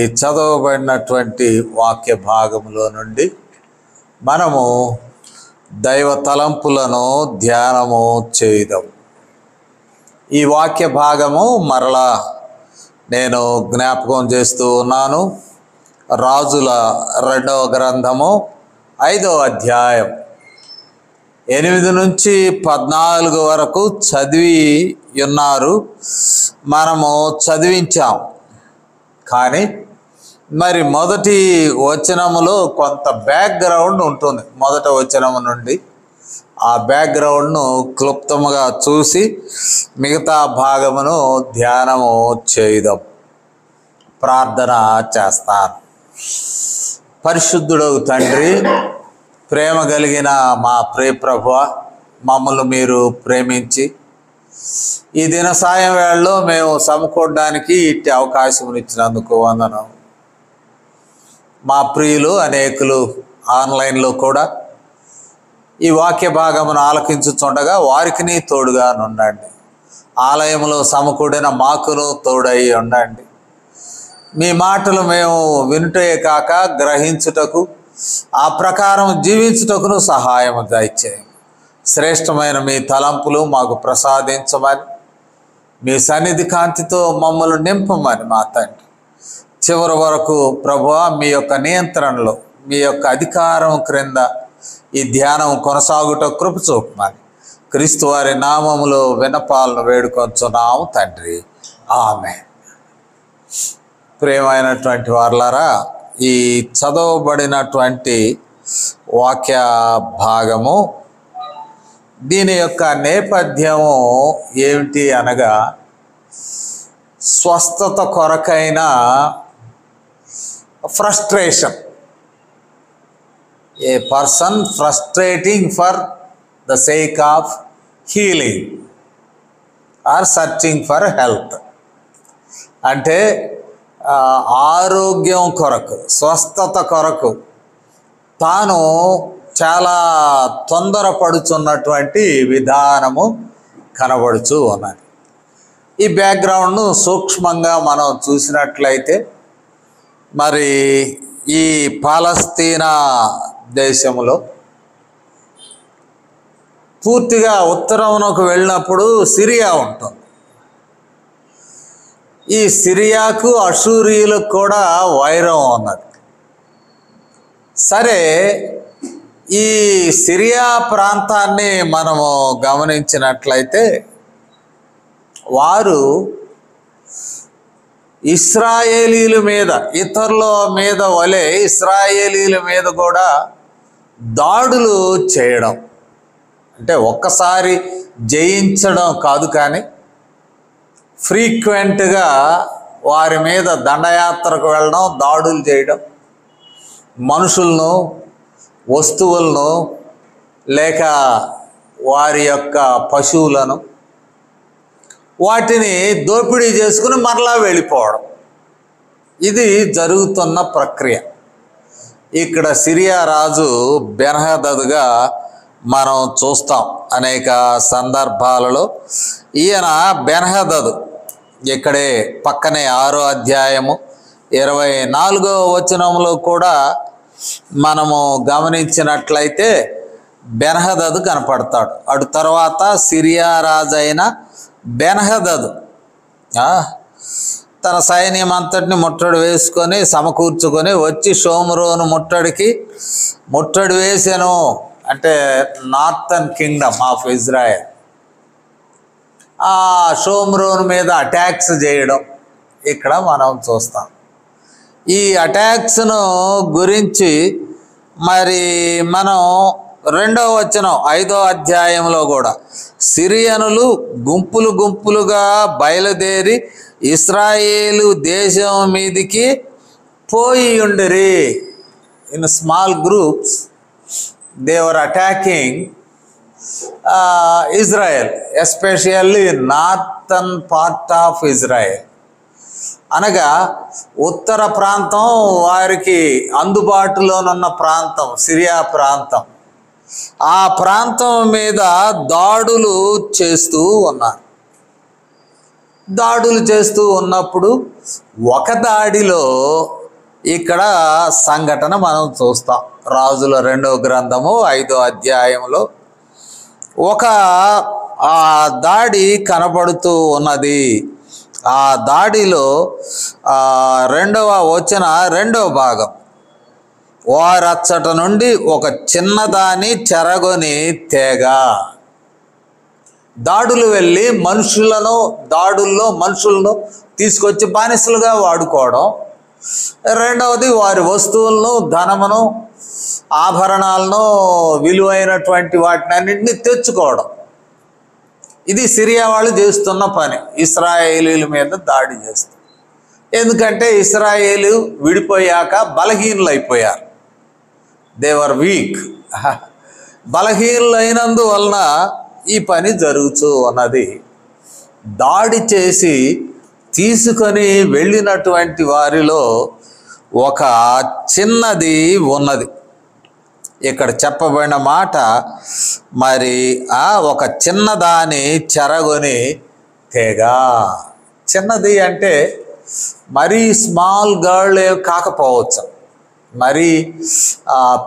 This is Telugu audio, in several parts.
ఈ చదవబడినటువంటి వాక్య భాగంలో నుండి మనము దైవ తలంపులను ధ్యానము చేయుదాం. ఈ వాక్య భాగము మరలా నేను జ్ఞాపకం చేస్తూ ఉన్నాను. రాజుల 2వ గ్రంథము 5వ అధ్యాయం 8 నుంచి 14 వరకు చదివి ఉన్నారు. మనము చదివించాం. కానీ మరి మొదటి వచనములో కొంత బ్యాక్గ్రౌండ్ ఉంటుంది. మొదటి వచనము నుండి ఆ బ్యాక్గ్రౌండ్ను క్లుప్తముగా చూసి మిగతా భాగమును ధ్యానము చేయుదాం. ప్రార్థన చేస్తాను. పరిశుద్ధుడగు తండ్రి, ప్రేమ కలిగిన మా ప్రియ ప్రభువా, మమ్మల్ని మీరు ప్రేమించి ఈ దిన సాయం వేళలో మేము సమకూడడానికి ఇట్టి అవకాశం ఇచ్చినందుకు వందనం. మా ప్రియులు అనేకులు ఆన్లైన్లో కూడా ఈ వాక్య భాగమును ఆలకించుచుండగా వారికి తోడుగా ఉండండి. ఆలయంలో సమకూడిన మాకును తోడై ఉండండి. మీ మాటలు మేము వినుటే కాక గ్రహించుటకు, ఆ ప్రకారం జీవించుటకును సహాయం దయచేయండి. శ్రేష్టమైన మీ తలంపులు మాకు ప్రసాదించమని, మీ సన్నిధి కాంతితో మమ్మల్ని నింపమని మా తండ్రి. చివరి వరకు ప్రభువా, మీ యొక్క నియంత్రణలో, మీ యొక్క అధికారం క్రింద ఈ ధ్యానం కొనసాగుట కృప చూపమని క్రీస్తు వారి నామములో విన్నపాలను వేడుకొంచున్నాము తండ్రి. ఆమేన్. ప్రియమైనటువంటి వారలారా, ఈ చదవబడినటువంటి వాక్య భాగము, దీని యొక్క నేపథ్యము ఏమిటి అనగా, స్వస్థత కొరకైన frustration. A person frustrating for the sake of healing or searching for health. అంటే ఆరోగ్యం కొరకు, స్వస్థత కొరకు తాను చాలా తొందరపడుచున్నటువంటి విధానము కనబడుచు ఉన్నది. ఈ బ్యాక్గ్రౌండ్ను సూక్ష్మంగా మనం చూసినట్లయితే, మరి ఈ పాలస్తీనా దేశంలో పూర్తిగా ఉత్తరమునకు వెళ్ళినప్పుడు సిరియా ఉంటుంది. ఈ సిరియాకు అషూరియులకు కూడా వైరం ఉన్నది. సరే, ఈ సిరియా ప్రాంతాన్ని మనము గమనించినట్లయితే, వారు ఇశ్రాయేలీల మీద, ఇతరుల మీద వలె ఇశ్రాయేలీల మీద కూడా దాడులు చేయడం, అంటే ఒక్కసారి జయించడం కాదు, కానీ ఫ్రీక్వెంట్గా వారి మీద దండయాత్రకు వెళ్ళడం, దాడులు చేయడం, మనుషులను, వస్తువులను లేక వారి యొక్క పశువులను వాటిని దోపిడీ చేసుకుని మరలా వెళ్ళిపోవడం, ఇది జరుగుతున్న ప్రక్రియ. ఇక్కడ సిరియా రాజు బెన్హదదుగా మనం చూస్తాం అనేక సందర్భాలలో. ఈయన బెన్హదదు ఇక్కడే పక్కనే 6వ అధ్యాయము 24వ వచనంలో కూడా మనము గమనించినట్లయితే బెన్హదదు కనపడతాడు. అటు తర్వాత సిరియా రాజు అయిన బెన్హదదు తన సైన్యం అంతటిని ముట్టడి వేసుకొని సమకూర్చుకొని వచ్చి షోమ్రోను ముట్టడి వేసాను. అంటే నార్థన్ కింగ్డమ్ ఆఫ్ ఇజ్రాయెల్, ఆ షోమ్రోన్ మీద అటాక్స్ చేయడం ఇక్కడ మనం చూస్తాం. ఈ అటాక్స్ను గురించి మరి మనం 2వ వచనం 5వ అధ్యాయంలో కూడా, సిరియనులు గుంపులు గుంపులుగా బయలుదేరి ఇశ్రాయేలు దేశం మీదికి పోయి ఉండిరి. In small groups they were attacking Israel, especially northern part of Israel. అనగా ఉత్తర ప్రాంతం, వారికి అందుబాటులోనున్న ప్రాంతం సిరియా ప్రాంతం. ఆ ప్రాంతం మీద దాడులు చేస్తూ ఉన్నారు. దాడులు చేస్తూ ఉన్నప్పుడు ఒక దాడిలో ఇక్కడ సంఘటన మనం చూస్తాం. రాజుల 2వ గ్రంథము 5వ అధ్యాయంలో ఒక దాడి కనబడుతూ ఉన్నది. ఆ దాడిలో 2వ వచనం 2వ భాగం, వారచ్చట నుండి ఒక చిన్నదాని చెరగొని తేగ. దాడులు వెళ్ళి దాడుల్లో మనుషులను తీసుకొచ్చి బానిసలుగా వాడుకోవడం. రెండవది వారి వస్తువులను, ధనమును, ఆభరణాలను, విలువైనటువంటి వాటిని అన్నింటినీ తెచ్చుకోవడం. ఇది సిరియా వాళ్ళు చేస్తున్న పని, ఇశ్రాయేలీల మీద దాడి చేస్తారు. ఎందుకంటే ఇశ్రాయేలు విడిపోయాక బలహీనులు అయిపోయారు. దేవర్ వీక్. బలహీనులు అయినందువలన ఈ పని జరుగుతూ ఉన్నది. దాడి చేసి తీసుకొని వెళ్ళినటువంటి వారిలో ఒక చిన్నది ఉన్నది. ఇక్కడ చెప్పబడిన మాట, మరి ఒక చిన్నదాని చెరగొని తేగ. చిన్నది అంటే మరీ స్మాల్ గర్ల్ కాకపోవచ్చు, మరీ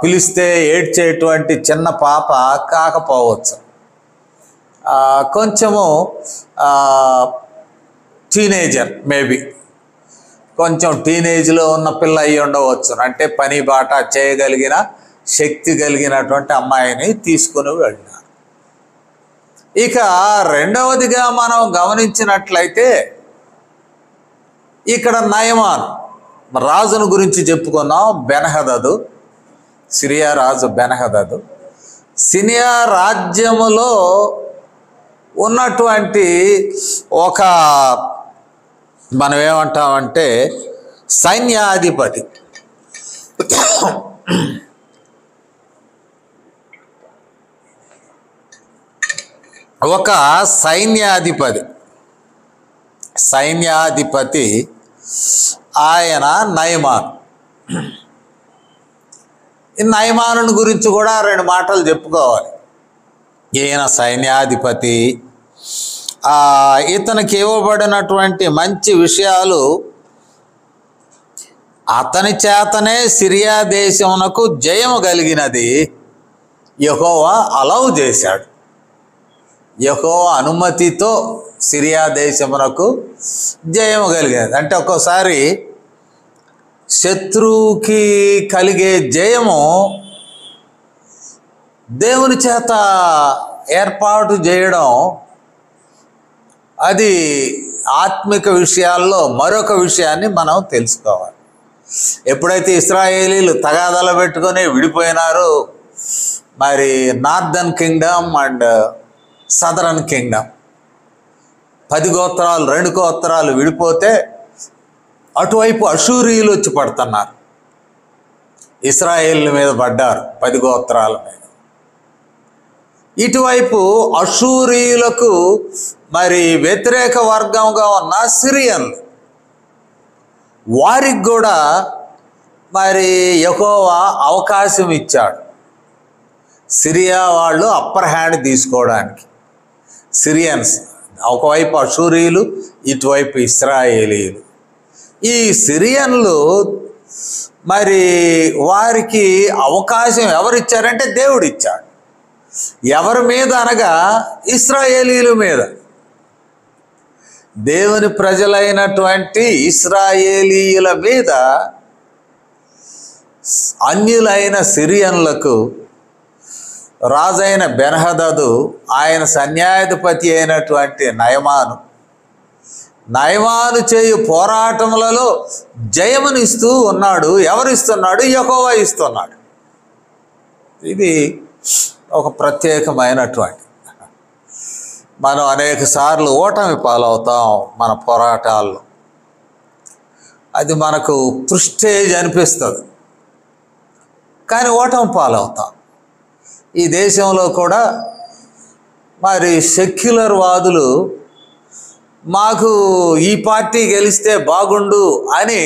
పిలిస్తే ఏడ్చేటువంటి చిన్న పాప కాకపోవచ్చు, కొంచెము టీనేజర్, మేబీ కొంచెం టీనేజ్లో ఉన్న పిల్ల అయి ఉండవచ్చు. అంటే పని బాట చేయగలిగిన శక్తి కలిగినటువంటి అమ్మాయిని తీసుకుని వెళ్ళినారు. ఇక రెండవదిగా మనం గమనించినట్లయితే ఇక్కడ నయమాన్ రాజును గురించి చెప్పుకున్నాం. బెన్హదదు, సిరియా రాజు బెన్హదదు. సిరియా రాజ్యములో ఉన్నటువంటి ఒక, మనం ఏమంటామంటే సైన్యాధిపతి. ఒక సైన్యాధిపతి ఆయన నయమాన్. ఈ నయమాను గురించి కూడా 2 మాటలు చెప్పుకోవాలి. ఈయన సైన్యాధిపతి. ఇతనికి ఇవ్వబడినటువంటి మంచి విషయాలు, అతని చేతనే సిరియా దేశమునకు జయము కలిగినది యెహోవా అలౌ చేశాడు. యెహోవా అనుమతితో సిరియా దేశమునకు జయము కలిగినది. అంటే ఒక్కోసారి శత్రువుకి కలిగే జయము దేవుని చేత ఏర్పాటు చేయడం, అది ఆత్మిక విషయాల్లో మరొక విషయాన్ని మనం తెలుసుకోవాలి. ఎప్పుడైతే ఇశ్రాయేలీలు తగాదాలు పెట్టుకొని విడిపోయినారో, మరి northern Kingdom and southern Kingdom 10 గోత్రాలు 2 గోత్రాలు విడిపోతే అటువైపు అషూరీయులు వచ్చి పడుతున్నారు. ఇశ్రాయేలు మీద పడ్డారు 10 గోత్రాల మీద. ఇటువైపు అషూరీయులకు మరి వ్యతిరేక వర్గంగా ఉన్న సిరియన్లు, వారికి కూడా మరి యెహోవా అవకాశం ఇచ్చాడు సిరియా వాళ్ళు అప్పర్ హ్యాండ్ తీసుకోవడానికి. సిరియన్స్ ఒకవైపు అషూరీయులు, ఇటువైపు ఇశ్రాయేలీయులు. ఈ సిరియన్లు మరి వారికి అవకాశం ఎవరిచ్చారంటే దేవుడు ఇచ్చాడు. ఎవరి మీద అనగా ఇశ్రాయేలీయుల మీద. దేవుని ప్రజలైనటువంటి ఇశ్రాయేలీయుల మీద అన్యులైన సిరియన్లకు రాజైన బెన్హదదు, ఆయన సైన్యాధిపతి అయినటువంటి నయమాను చేయు పోరాటములలో జయమునిస్తూ ఉన్నాడు. ఎవరిస్తున్నాడు? యెహోవా ఇస్తున్నాడు. ఇది ఒక ప్రత్యేకమైనటువంటి, మనం అనేక సార్లు ఓటమి పాలవుతాం మన పోరాటాల్లో. అది మనకు ప్రిస్టేజ్ అనిపిస్తుంది, కానీ ఓటమి పాలవుతాం. ఈ దేశంలో కూడా మరి సెక్యులర్ వాదులు మాకు ఈ పార్టీ గెలిస్తే బాగుండు అని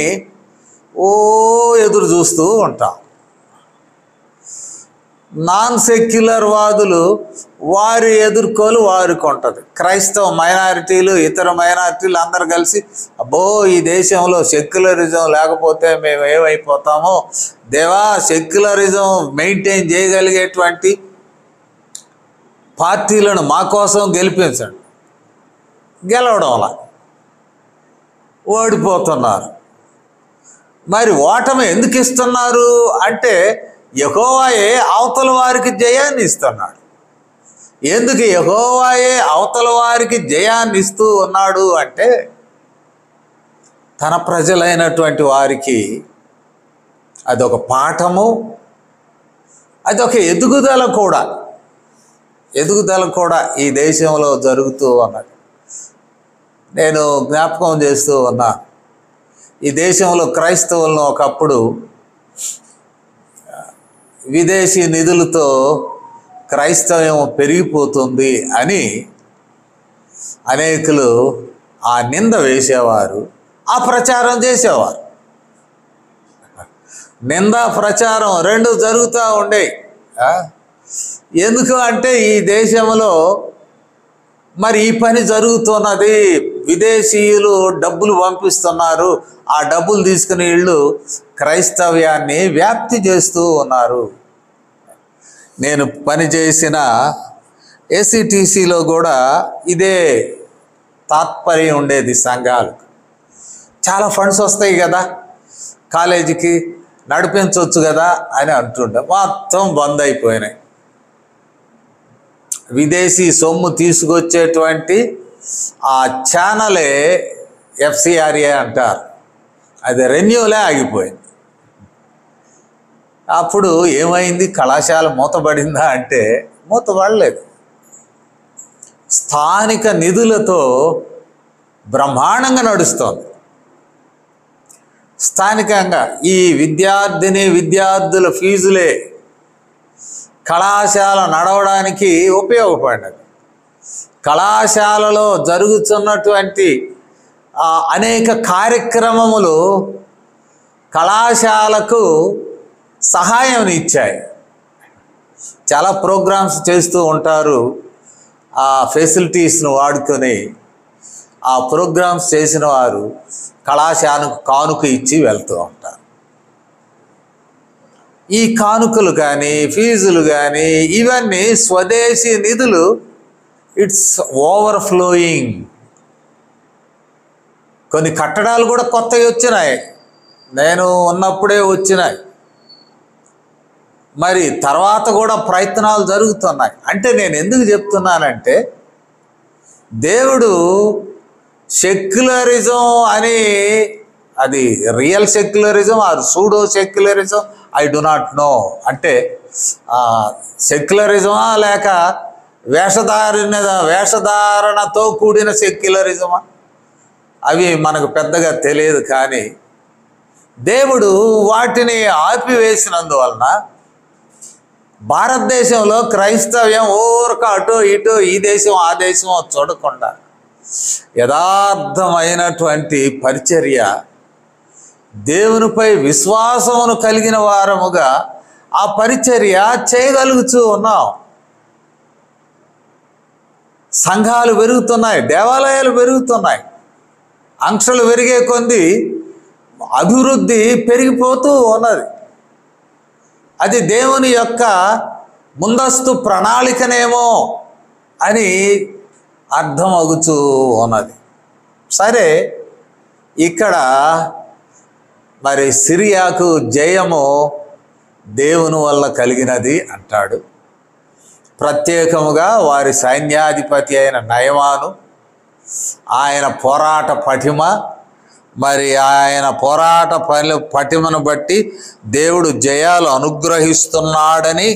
ఎదురు చూస్తూ ఉంటాం. నాన్ సెక్యులర్ వాదులు వారి ఎదుర్కోలు వారికి ఉంటుంది. క్రైస్తవ మైనారిటీలు, ఇతర మైనారిటీలు అందరు కలిసి అబ్బో ఈ దేశంలో సెక్యులరిజం లేకపోతే మేము ఏమైపోతామో, దేవా సెక్యులరిజం మెయింటైన్ చేయగలిగేటువంటి పార్టీలను మా కోసం గెలిపించండి. గెలవడం వల్ల ఓడిపోతున్నారు. మరి ఓటమి ఎందుకు ఇస్తున్నారు అంటే యెహోవాయే అవతల వారికి జయాన్ని ఇస్తున్నాడు. ఎందుకు యెహోవాయే అవతల వారికి జయాన్ని ఇస్తూ ఉన్నాడు అంటే తన ప్రజలైనటువంటి వారికి అదొక పాఠము, అదొక ఎదుగుదల కూడా ఈ దేశంలో జరుగుతూ ఉన్నది. నేను జ్ఞాపకం చేస్తూ ఉన్నా, ఈ దేశంలో క్రైస్తవులను ఒకప్పుడు విదేశీ నిధులతో క్రైస్తవం పెరిగిపోతుంది అని అనేకులు ఆ నింద వేసేవారు, ఆ ప్రచారం చేసేవారు. నింద ప్రచారం రెండు జరుగుతూ ఉండే. ఎందుకు అంటే ఈ దేశంలో మరి ఈ పని జరుగుతున్నది, విదేశీయులు డబ్బులు పంపిస్తున్నారు, ఆ డబ్బులు తీసుకుని వీళ్ళు క్రైస్తవ్యాన్ని వ్యాప్తి చేస్తూ ఉన్నారు. నేను పనిచేసిన ఏసీటీసీలో కూడా ఇదే తాత్పర్యం ఉండేది. సంఘాలు చాలా ఫండ్స్ వస్తాయి కదా, కాలేజీకి నడిపించవచ్చు కదా అని అంటుండే, మొత్తం బంద్ అయిపోయినాయి. విదేశీ సొమ్ము తీసుకొచ్చేటువంటి ఆ ఛానలే ఎఫ్సిఆర్ఏ అంటారు, అది రెన్యూలే ఆగిపోయింది. అప్పుడు ఏమైంది, కళాశాల మూతబడిందా అంటే మూతబడలేదు. స్థానిక నిధులతో బ్రహ్మాండంగా నడుస్తోంది. స్థానికంగా ఈ విద్యార్థుల ఫీజులే కళాశాల నడవడానికి ఉపయోగపడినది. కళాశాలలో జరుగుతున్నటువంటి అనేక కార్యక్రమములు కళాశాలకు సహాయం ఇచ్చాయి. చాలా ప్రోగ్రామ్స్ చేస్తూ ఉంటారు. ఆ ఫెసిలిటీస్ను వాడుకొని ఆ ప్రోగ్రామ్స్ చేసిన వారు కళాశాలకు కానుక ఇచ్చి వెళ్తూ ఉంటారు. ఈ కానుకలు కానీ ఫీజులు కానీ ఇవన్నీ స్వదేశీ నిధులు, ఇట్స్ ఓవర్ఫ్లోయింగ్. కొన్ని కట్టడాలు కూడా కొత్తవి వచ్చినాయి, నేను ఉన్నప్పుడే వచ్చినాయి. మరి తర్వాత కూడా ప్రయత్నాలు జరుగుతున్నాయి. అంటే నేను ఎందుకు చెప్తున్నానంటే దేవుడు సెక్యులరిజం అని, అది real secularism or pseudo secularism I do not know, అంటే సెక్యులరిజమా లేక వేషధారణతో కూడిన సెక్యులరిజమా, అవి మనకు పెద్దగా తెలియదు. కానీ దేవుడు వాటిని ఆపివేసినందువలన భారతదేశంలో క్రైస్తవ్యం ఊరక అటో ఇటో ఈ దేశం ఆ దేశం చూడకుండా యథార్థమైనటువంటి పరిచర్య, దేవునిపై విశ్వాసమును కలిగిన వారముగా ఆ పరిచర్య చేయగలుగుతూ ఉన్నాం. సంఘాలు పెరుగుతున్నాయి, దేవాలయాలు పెరుగుతున్నాయి. ఆంక్షలు పెరిగే కొద్దీ అభివృద్ధి పెరిగిపోతూ ఉన్నది. అది దేవుని యొక్క ముందస్తు ప్రణాళికనేమో అని అర్థమవుతూ ఉన్నది. సరే, ఇక్కడ మరి సిరియాకు జయము దేవుని వల్ల కలిగినది అంటాడు. ప్రత్యేకముగా వారి సైన్యాధిపతి అయిన నయమాను, ఆయన పోరాట పటిమ, మరి ఆయన పోరాట పటిమను బట్టి దేవుడు జయాలు అనుగ్రహిస్తున్నాడని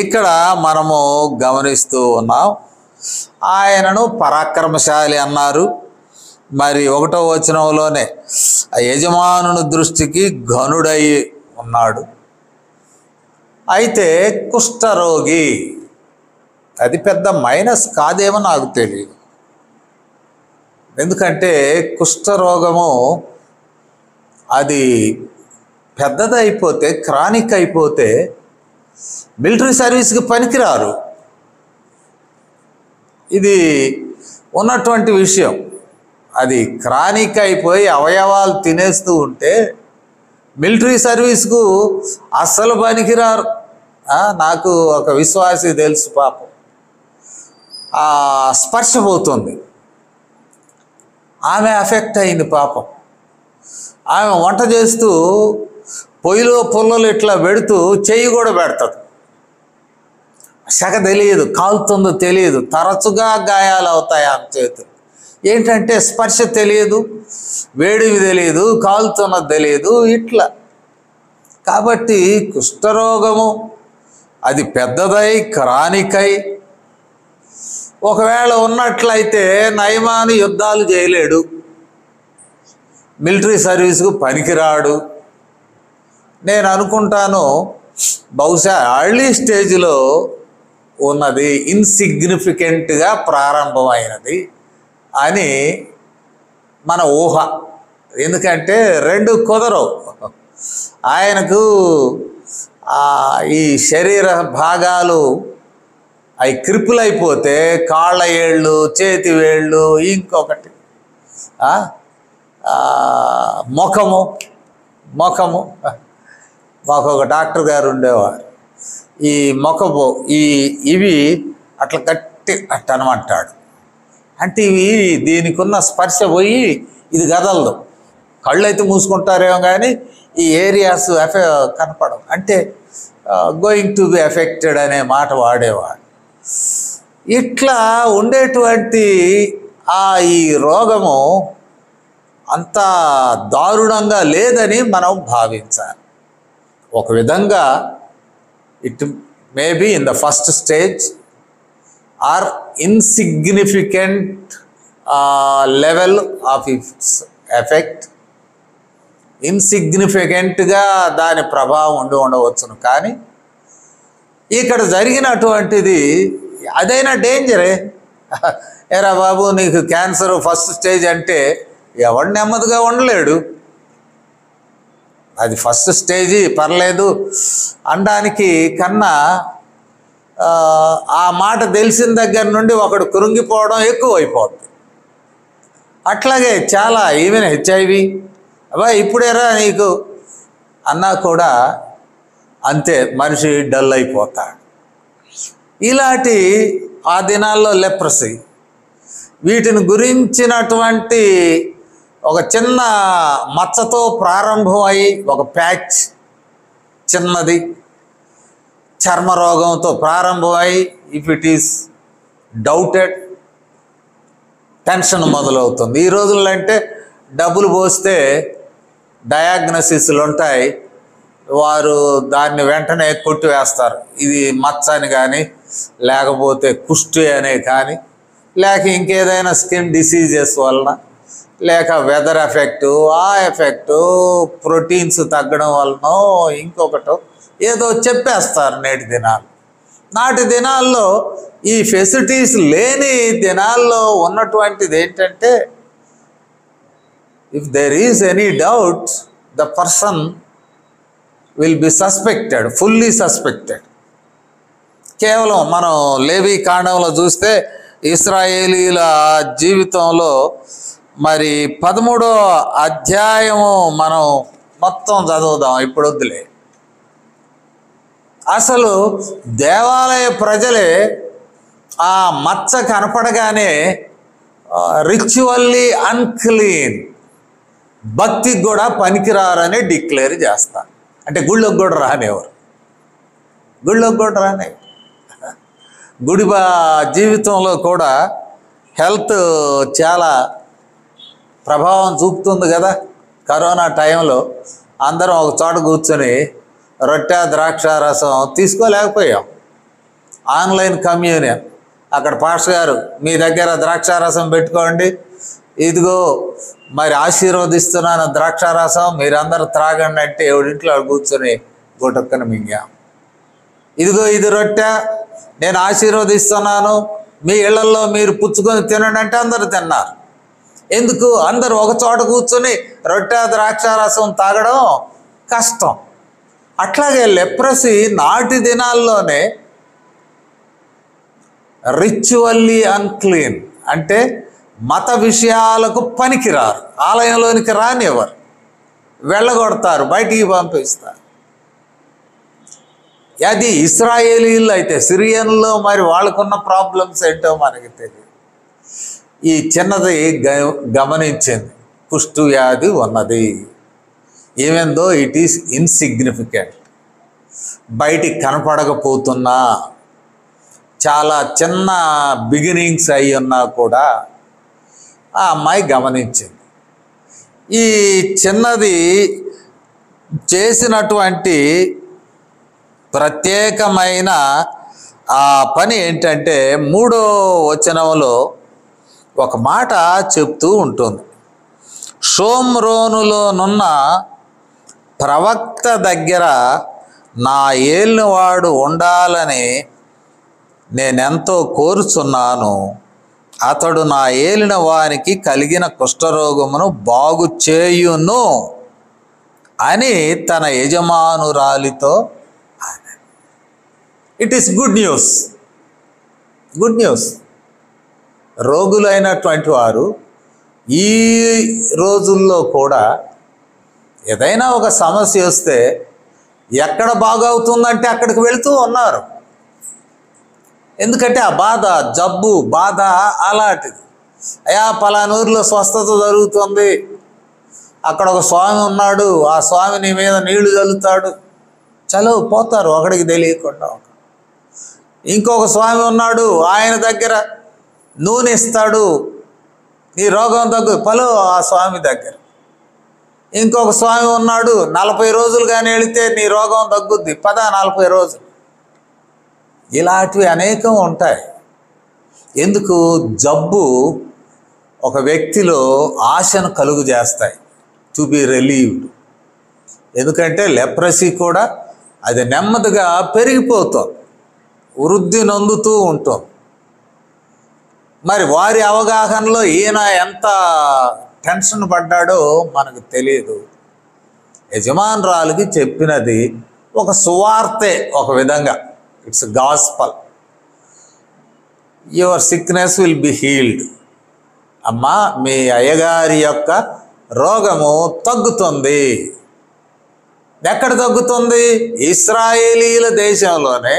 ఇక్కడ మనము గమనిస్తూ ఉన్నాం. ఆయనను పరాక్రమశాలి అన్నారు. మరి 1వ వచనంలోనే యజమానుని దృష్టికి ఘనుడై ఉన్నాడు. అయితే కుష్ఠరోగి, అది పెద్ద మైనస్ కాదేమో నాకు తెలియదు. ఎందుకంటే కుష్ఠరోగము అది పెద్దదైపోతే, క్రానిక్ అయిపోతే మిలిటరీ సర్వీస్కి పనికిరారు. ఇది ఉన్నటువంటి విషయం. అది క్రానిక్ అయిపోయి అవయవాలు తినేస్తూ ఉంటే మిలిటరీ సర్వీస్కు అస్సలు పనికిరారు. నాకు ఒక విశ్వాసి తెలుసు, పాపం స్పర్శ పోతుంది, ఆమె ఎఫెక్ట్ అయింది పాపం. ఆమె వంట చేస్తూ పొయ్యిలో పుల్లలు ఇట్లా పెడుతూ చెయ్యి కూడా పెడుతుంది. సెగ తెలియదు, కాలుతుందో తెలియదు, తరచుగా గాయాలు అవుతాయి ఆమె చేతులు. ఏంటంటే స్పర్శ తెలియదు, వేడివి తెలియదు, కాలుతున్నది తెలియదు ఇట్లా. కాబట్టి కుష్ఠరోగము అది పెద్దదై క్రానికై ఒకవేళ ఉన్నట్లయితే నయమాను యుద్ధాలు చేయలేడు, మిలిటరీ సర్వీస్కు పనికిరాడు. నేను అనుకుంటాను బహుశా ఎర్లీ స్టేజ్లో ఉన్నది, ఇన్సిగ్నిఫికెంట్గా ప్రారంభమైనది అని మన ఊహ. ఎందుకంటే రెండు కుదరవు. ఆయనకు ఈ శరీర భాగాలు అవి క్రిపుల్ అయిపోతే కాళ్ళ ఏళ్ళు, చేతి వేళ్ళు, ఇంకొకటి ముఖము మాకొక డాక్టర్ గారు ఉండేవారు. ఈ ముఖము ఇవి అట్లా కట్టి అట్టనమంటాడు. అంటే ఇవి దీనికి ఉన్న స్పర్శ పోయి ఇది కదలదు. కళ్ళు అయితే మూసుకుంటారేమో కానీ ఈ ఏరియాస్ కనపడవు. అంటే గోయింగ్ టు బి ఎఫెక్టెడ్ అనే మాట వాడేవాడు. ఇట్లా ఉండేటువంటి ఈ రోగము అంత దారుణంగా లేదని మనం భావించాలి. ఒక విధంగా it may be in the first stage or insignificant level of its effect. ఇన్సిగ్నిఫికెంట్గా దాని ప్రభావం ఉండవచ్చును. కానీ ఇక్కడ జరిగినటువంటిది అదైనా డేంజరే. ఏరా బాబు నీకు క్యాన్సర్ ఫస్ట్ స్టేజ్ అంటే ఎవడు నెమ్మదిగా ఉండలేడు. అది ఫస్ట్ స్టేజీ పర్లేదు అనడానికి కన్నా ఆ మాట తెలిసిన దగ్గర నుండి ఒకడు కృంగిపోవడం ఎక్కువ అయిపోతుంది. అట్లాగే చాలా ఈవెన్ హెచ్ఐవి ఇప్పుడేరా నీకు అన్నా కూడా అంతే, మనిషి డల్ అయిపోతాడు. ఇలాంటి ఆ దినాల్లో లెప్రసీ, వీటిని గురించినటువంటి ఒక చిన్న మచ్చతో ప్రారంభమై ఒక ప్యాచ్ చిన్నది చర్మరోగంతో ప్రారంభమై if it is doubted tension మొదలవుతుంది. ఈ రోజుల్లో అంటే డబ్బులు పోస్తే డయాగ్నోసిస్లు ఉంటాయి, వారు దాన్ని వెంటనే కొట్టివేస్తారు. ఇది మచ్చ అని కానీ, లేకపోతే కుష్టి అనే కానీ, లేక ఇంకేదైనా స్కిన్ డిసీజెస్ వలన, లేక వెదర్ ఎఫెక్టు, ఆ ఎఫెక్టు, ప్రోటీన్స్ తగ్గడం వలనో ఇంకొకటో ఏదో చెప్పేస్తారు నేటి దినాలు. నాటి దినాల్లో ఈ ఫెసిలిటీస్ లేని దినాల్లో ఉన్నటువంటిది ఏంటంటే, if there is any doubt the person will be suspected, fully suspected. కేవలం మనం లేవి కాండంలో చూస్తే ఇశ్రాయేలీల జీవితంలో మరి 13వ అధ్యాయము మనం మొత్తం చదువుదాం, ఇప్పుడు వద్దులే. అసలు దేవాలయ ప్రజలే ఆ మచ్చ కనపడగానే రిచువల్లీ అన్క్లీన్, భక్తికి కూడా పనికిరారని డిక్లేర్ చేస్తారు. అంటే గుళ్ళోకి కూడా రానివ్వరు, గుళ్ళోకి కూడా రానివ్వరు. గుడి జీవితంలో కూడా హెల్త్ చాలా ప్రభావం చూపుతుంది కదా. కరోనా టైంలో అందరం ఒక చోట కూర్చొని రొట్టె ద్రాక్ష రసం తీసుకోలేకపోయాం. ఆన్లైన్ కమ్యూనియన్, అక్కడ పాస్టర్ గారు మీ దగ్గర ద్రాక్ష రసం పెట్టుకోండి, ఇదిగో మరి ఆశీర్వదిస్తున్నాను ద్రాక్ష రసం మీరందరూ త్రాగండి అంటే ఎవడింట్లో కూర్చొని గుటక్కన మింగాం. ఇదిగో ఇది రొట్టె నేను ఆశీర్వదిస్తున్నాను, మీ ఇళ్లలో మీరు పుచ్చుకొని తినండి అంటే అందరూ తిన్నారు. ఎందుకు? అందరూ ఒక చోట కూర్చొని రొట్టె ద్రాక్ష రసం తాగడం కష్టం. అట్లాగే లెప్రసీ నాటి దినాల్లోనే రిచువల్లీ అన్క్లీన్, అంటే మత విషయాలకు పనికిరారు, ఆలయంలోనికి రానివ్వరు, వెళ్ళగొడతారు, బయటికి పంపిస్తారు. అది ఇస్రాయేలీలు. అయితే సిరియన్లో మరి వాళ్ళకున్న ప్రాబ్లమ్స్ ఏంటో మనకి తెలియదు. ఈ చిన్నది గమనించింది, కుష్టు వ్యాధి ఉన్నది, even though it is insignificant, బయటికి కనపడకపోతున్నా, చాలా చిన్న బిగినింగ్స్ అయి ఉన్నా కూడా ఆ అమ్మాయి గమనించింది. ఈ చిన్నది చేసినటువంటి ప్రత్యేకమైన ఆ పని ఏంటంటే 3వ వచనంలో ఒక మాట చెప్తూ ఉంటుంది. షోమ్రోనులోనున్న ప్రవక్త దగ్గర నా ఏలినవాడు ఉండాలని నేనెంతో కోరుచున్నాను, అతడు నా ఏలిన వానికి కలిగిన కుష్ఠరోగమును బాగు చేయును అని తన యజమానురాలితో. It is good news. Good news. రోగులైనటువంటి వారు ఈ రోజుల్లో కూడా ఏదైనా ఒక సమస్య వస్తే ఎక్కడ బాగవుతుందంటే అక్కడికి వెళుతూ ఉన్నారు. ఎందుకంటే ఆ బాధ, జబ్బు బాధ అలాంటిది. అయా పలానూరులో స్వస్థత జరుగుతుంది, అక్కడ ఒక స్వామి ఉన్నాడు, ఆ స్వామి నీ మీద నీళ్లు చల్లుతాడు, చలువు పోతారు ఒకడికి తెలియకుండా. ఇంకొక స్వామి ఉన్నాడు, ఆయన దగ్గర నూనె ఇస్తాడు, నీ రోగం తగ్గు, పలు ఆ స్వామి దగ్గర. ఇంకొక స్వామి ఉన్నాడు, 40 రోజులు కానీ వెళితే నీ రోగం తగ్గుద్ది, 40 రోజులు. ఇలాంటివి అనేకం ఉంటాయి. ఎందుకు? జబ్బు ఒక వ్యక్తిలో ఆశను కలుగు చేస్తాయి, టు బి రిలీవ్డ్. ఎందుకంటే లెప్రసీ కూడా అది నెమ్మదిగా పెరిగిపోతుంది, వృద్ధి నొందుతూ ఉంటుంది. మరి వారి అవగాహనలో ఈయన ఎంత టెన్షన్ పడ్డాడో మనకు తెలియదు. యజమానురాలికి చెప్పినది ఒక సువార్తే, ఒక విధంగా it's gospel. Your sickness will be healed. అమ్మా, మీ అయ్యగారి యొక్క రోగము తగ్గుతుంది. ఎక్కడ తగ్గుతుంది? ఇశ్రాయేలీల దేశంలోనే,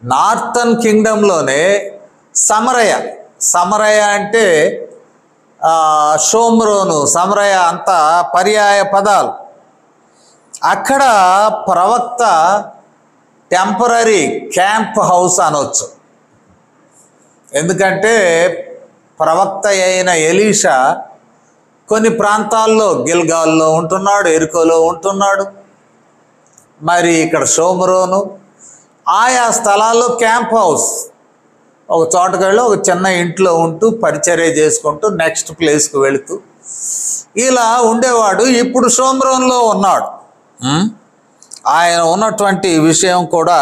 నార్థన్ కింగ్డంలోనే సమరయ. సమరయ అంటే షోమ్రోను, సమరయ అంతా పర్యాయ పదాలు. అక్కడ ప్రవక్త టెంపరరీ క్యాంప్ హౌస్ అనొచ్చు. ఎందుకంటే ప్రవక్త అయిన ఎలీషా కొన్ని ప్రాంతాల్లో గిల్గాల్లో ఉంటున్నాడు, ఎరికోలో ఉంటున్నాడు, మరి ఇక్కడ షోమ్రోను, ఆయా స్థలాల్లో క్యాంప్ హౌస్. ఒక చోటకి వెళ్ళి ఒక చిన్న ఇంట్లో ఉంటూ పరిచర్య చేసుకుంటూ నెక్స్ట్ ప్లేస్కి వెళుతూ ఇలా ఉండేవాడు. ఇప్పుడు షోమ్రోన్లో ఉన్నాడు. ఆయన ఉన్నటువంటి విషయం కూడా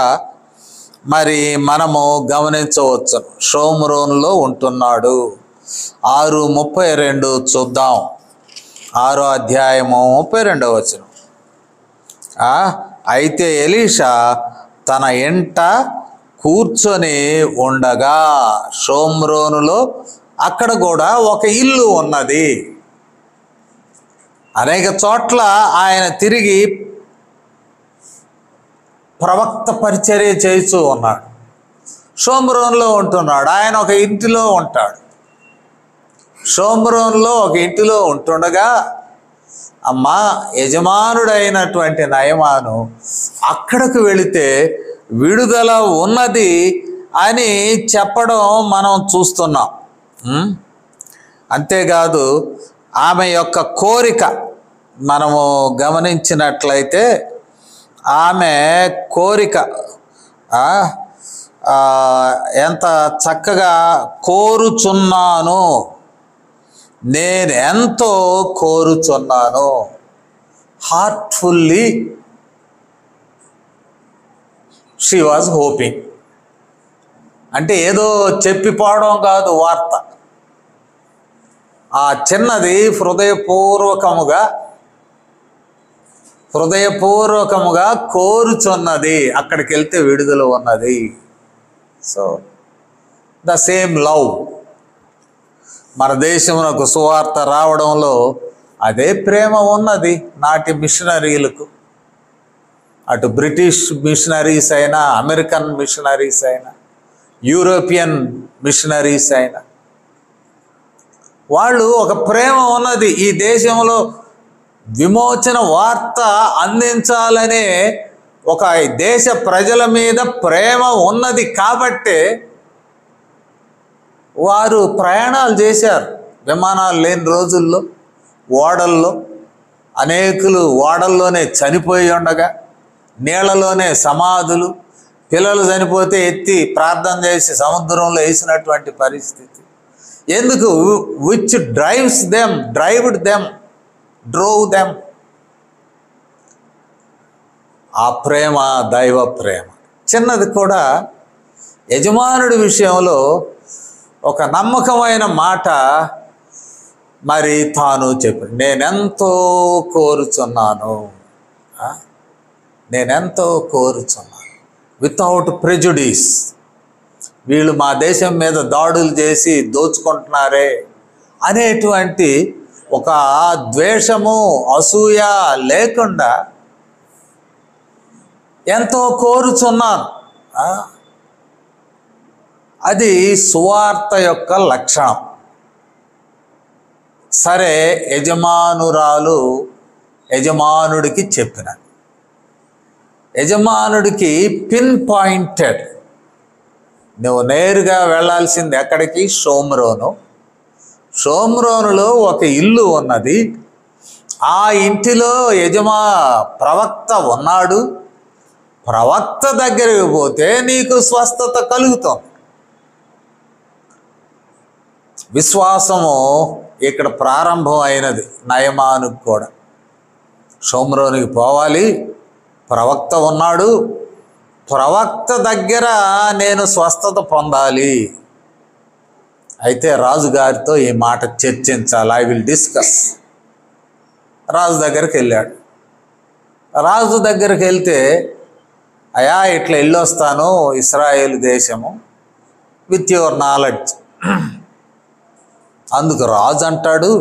మరి మనము గమనించవచ్చు. షోమ్రోన్లో ఉంటున్నాడు. 6:32 చూద్దాం. 6వ అధ్యాయము 32వ వచనం. అయితే ఎలీషా తన ఇంట కూర్చొని ఉండగా, షోమ్రోనులో అక్కడ కూడా ఒక ఇల్లు ఉన్నది. అనేక చోట్ల ఆయన తిరిగి ప్రవక్త పరిచర్య చేస్తూ ఉన్నాడు. షోమ్రోన్లో ఉంటున్నాడు. ఆయన ఒక ఇంటిలో ఉంటాడు. షోమ్రోన్లో ఒక ఇంటిలో ఉంటుండగా అమ్మా, యజమానుడైనటువంటి నయమాను అక్కడకు వెళితే విడుదల ఉన్నది అని చెప్పడం మనం చూస్తున్నాం. అంతేకాదు ఆమె యొక్క కోరిక మనము గమనించినట్లయితే, ఆమె కోరిక ఎంత చక్కగా, కోరుచున్నాను, నేను ఎంతో కోరుచున్నాను, హార్ట్ఫుల్లీ షీ వాజ్ హోపింగ్. అంటే ఏదో చెప్పిపోవడం కాదు వార్త. ఆ చిన్నది హృదయపూర్వకముగా హృదయపూర్వకముగా కోరుచున్నది, అక్కడికి వెళ్తే విడుదల ఉన్నది. So the same love. మన దేశమునకు సువార్త రావడంలో అదే ప్రేమ ఉన్నది నాటి మిషనరీలకు. అటు బ్రిటిష్ మిషనరీస్ అయినా, అమెరికన్ మిషనరీస్ అయినా, యూరోపియన్ మిషనరీస్ అయినా, వాళ్ళు ఒక ప్రేమ ఉన్నది. ఈ దేశంలో విమోచన వార్త అందించాలనే ఒక దేశ ప్రజల మీద ప్రేమ ఉన్నది కాబట్టే వారు ప్రయాణాలు చేశారు. విమానాలు లేని రోజుల్లో ఓడల్లో, అనేకులు ఓడల్లోనే చనిపోయి ఉండగా, నీళ్లలోనే సమాధులు, పిల్లలు చనిపోతే ఎత్తి ప్రార్థన చేసి సముద్రంలో వేసినటువంటి పరిస్థితి. ఎందుకు? Which drove them. ఆ ప్రేమ దైవ ప్రేమ. చిన్నది కూడా యజమానుడి విషయంలో ఒక నమ్మకమైన మాట మరి తాను చెప్పి, నేనెంతో కోరుచున్నాను, వితౌట్ ప్రెజుడీస్. వీళ్ళు మా దేశం మీద దాడులు చేసి దోచుకుంటున్నారే అనేటువంటి ఒక ద్వేషము, అసూయ లేకుండా ఎంతో కోరుచున్నాను. అది సువార్త యొక్క లక్షణం. సరే, యజమానురాలు యజమానుడికి చెప్పిన, యజమానుడికి పిన్ పాయింటెడ్, నువ్వు నేరుగా వెళ్ళాల్సింది ఎక్కడికి? షోమ్రోనులో ఒక ఇల్లు ఉన్నది. ఆ ఇంటిలో ప్రవక్త ఉన్నాడు. ప్రవక్త దగ్గరికి పోతే నీకు స్వస్థత కలుగుతుంది. విశ్వాసము ఇక్కడ ప్రారంభం అయినది నయమానుకు కూడా. షోమ్రోనికి పోవాలి, ప్రవక్త ఉన్నాడు, ప్రవక్త దగ్గర నేను స్వస్థత పొందాలి. అయితే రాజుగారితో ఈ మాట చర్చించాలి, ఐ విల్ డిస్కస్. రాజు దగ్గరికి వెళ్ళాడు. రాజు దగ్గరికి వెళ్తే, అయా ఇట్లా వెళ్ళొస్తాను ఇశ్రాయేలు దేశము, విత్ యువర్ నాలెడ్జ్. అందుకు రాజు అంటాడు,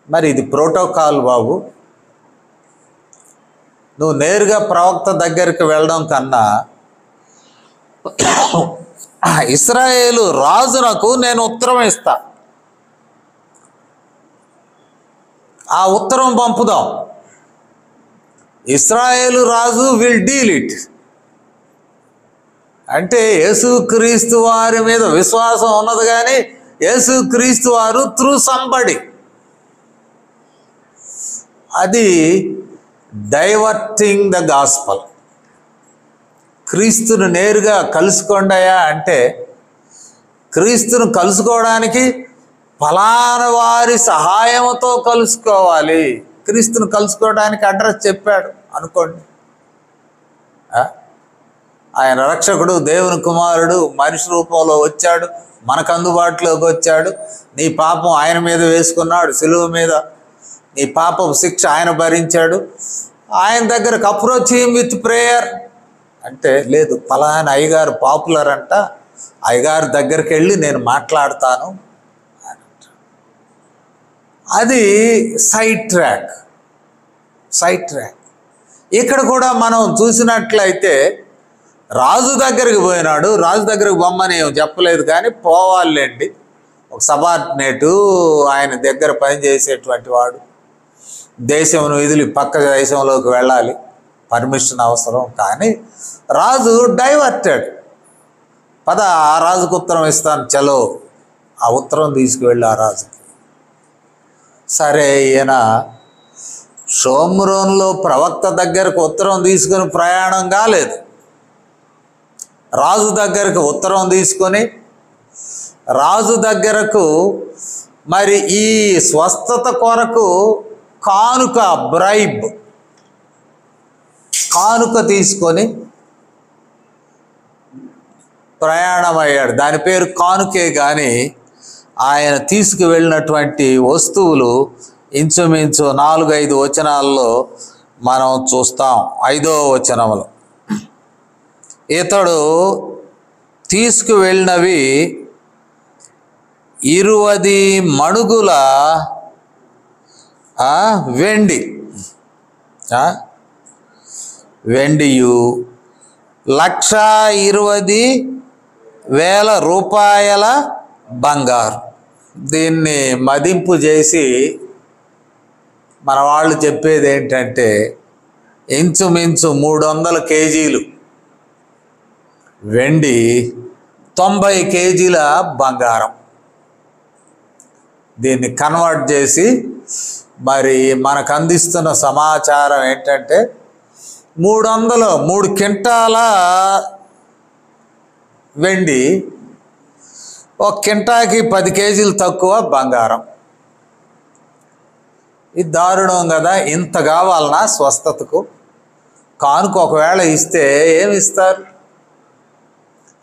మరి ఇది ప్రోటోకాల్ బాబు, నువ్వు నేరుగా ప్రవక్త దగ్గరికి వెళ్ళడం కన్నా ఇశ్రాయేలు రాజునకు నేను ఉత్తరం ఇస్తా, ఆ ఉత్తరం పంపుదాం. ఇశ్రాయేలు రాజు విల్ డీల్ ఇట్. అంటే యేసుక్రీస్తు వారి మీద విశ్వాసం ఉన్నది, కానీ యేసుక్రీస్తు వారు త్రూ సంబడి, అది డైవర్టింగ్ ద గాస్పల్. క్రీస్తును నేరుగా కలుసుకోండాయా అంటే, క్రీస్తును కలుసుకోవడానికి ఫలానా వారి సహాయంతో కలుసుకోవాలి. క్రీస్తును కలుసుకోవడానికి అడ్రస్ చెప్పాడు అనుకోండి. ఆయన రక్షకుడు, దేవుని కుమారుడు, మనిషి రూపంలో వచ్చాడు, మనకు అందుబాటులోకి వచ్చాడు. నీ పాపం ఆయన మీద వేసుకున్నాడు సిలువ మీద, నీ పాపం శిక్ష ఆయన భరించాడు. ఆయన దగ్గరకు అప్రోచ్ హిమ్ విత్ ప్రేయర్ అంటే, లేదు ఫలానా అయ్యగారు పాపులర్ అంట, అయ్యగారి దగ్గరికి వెళ్ళి నేను మాట్లాడతాను. అది సైడ్ ట్రాక్. ఇక్కడ కూడా మనం చూసినట్లయితే రాజు దగ్గరికి పోయినాడు. రాజు దగ్గరికి బొమ్మని చెప్పలేదు, కానీ పోవాలండి. ఒక సబార్డినేటు, ఆయన దగ్గర పనిచేసేటువంటి వాడు, దేశంను వదిలి పక్క దేశంలోకి వెళ్ళాలి, పర్మిషన్ అవసరం. కానీ రాజు డైవర్టెడ్. పద ఆ రాజుకు ఉత్తరం ఇస్తాను, చలో. ఆ ఉత్తరం తీసుకువెళ్ళి ఆ రాజుకి. సరే, ఈయన షోమ్రోన్లో ప్రవక్త దగ్గరకు ఉత్తరం తీసుకుని ప్రయాణం కాలేదు. రాజు దగ్గరకు ఉత్తరం తీసుకొని, రాజు దగ్గరకు మరి ఈ స్వస్థత కొరకు కానుక, కానుక తీసుకొని ప్రయాణమయ్యాడు. దాని పేరు కానుకే, కానీ ఆయన తీసుకువెళ్ళినటువంటి వస్తువులు ఇంచుమించు 4-5 వచనాల్లో మనం చూస్తాం. 5వ వచనములో ఇతడు తీసుకువెళ్ళినవి 20 మణుగుల వెండి, వెండియు 1,20,000 రూపాయల బంగారు. దీన్ని మదింపు చేసి మన వాళ్ళు చెప్పేది ఏంటంటే ఇంచుమించు 300 కేజీలు వెండి, 90 కేజీల బంగారం. దీన్ని కన్వర్ట్ చేసి మరి మనకు అందిస్తున్న సమాచారం ఏంటంటే 3 క్వింటాల వెండి, 1 క్వింటాకి 10 కేజీలు తక్కువ బంగారం. ఇది దారుణం కదా. ఇంత కావాలన్నా స్వస్థతకు కానుక ఒకవేళ ఇస్తే ఏమి ఇస్తారు?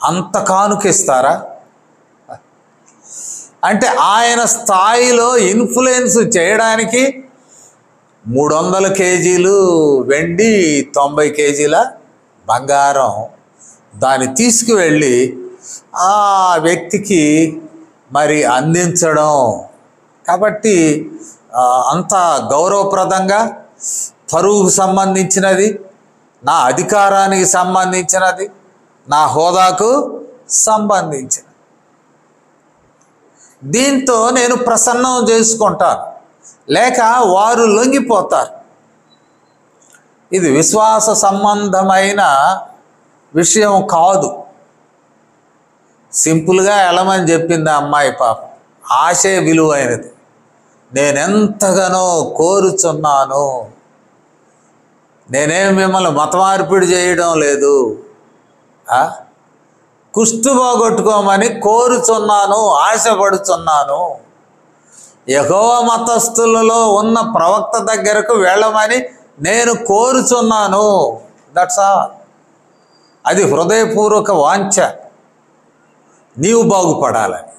అంత కానుక ఇస్తారా? అంటే ఆయన స్థాయిలో ఇన్ఫ్లుయెన్స్ చేయడానికి 300 కేజీలు వెండి, 90 కేజీల బంగారం దాన్ని తీసుకువెళ్ళి ఆ వ్యక్తికి మరి అందించడం. కాబట్టి అంత గౌరవప్రదంగా, పరువుకు సంబంధించినది, నా అధికారానికి సంబంధించినది, నా హోదాకు సంబంధించినది. దీంతో నేను ప్రసన్నం చేసుకుంటాను, లేక వారు లొంగిపోతారు. ఇది విశ్వాస సంబంధమైన విషయం కాదు. సింపుల్గా వెళ్ళమని చెప్పింది ఆ అమ్మాయి. పాపం ఆశే విలువైనది. నేనెంతగానో కోరుచున్నాను, నేనేం మిమ్మల్ని మతమార్పిడి చేయడం లేదు, కుష్టు పోగొట్టుకోమని కోరుచున్నాను, ఆశపడుచున్నాను. యెహోవా మతస్థులలో ఉన్న ప్రవక్త దగ్గరకు వెళ్ళమని నేను కోరుచున్నాను. That's all. అది హృదయపూర్వక వాంఛ, నీవు బాగుపడాలని.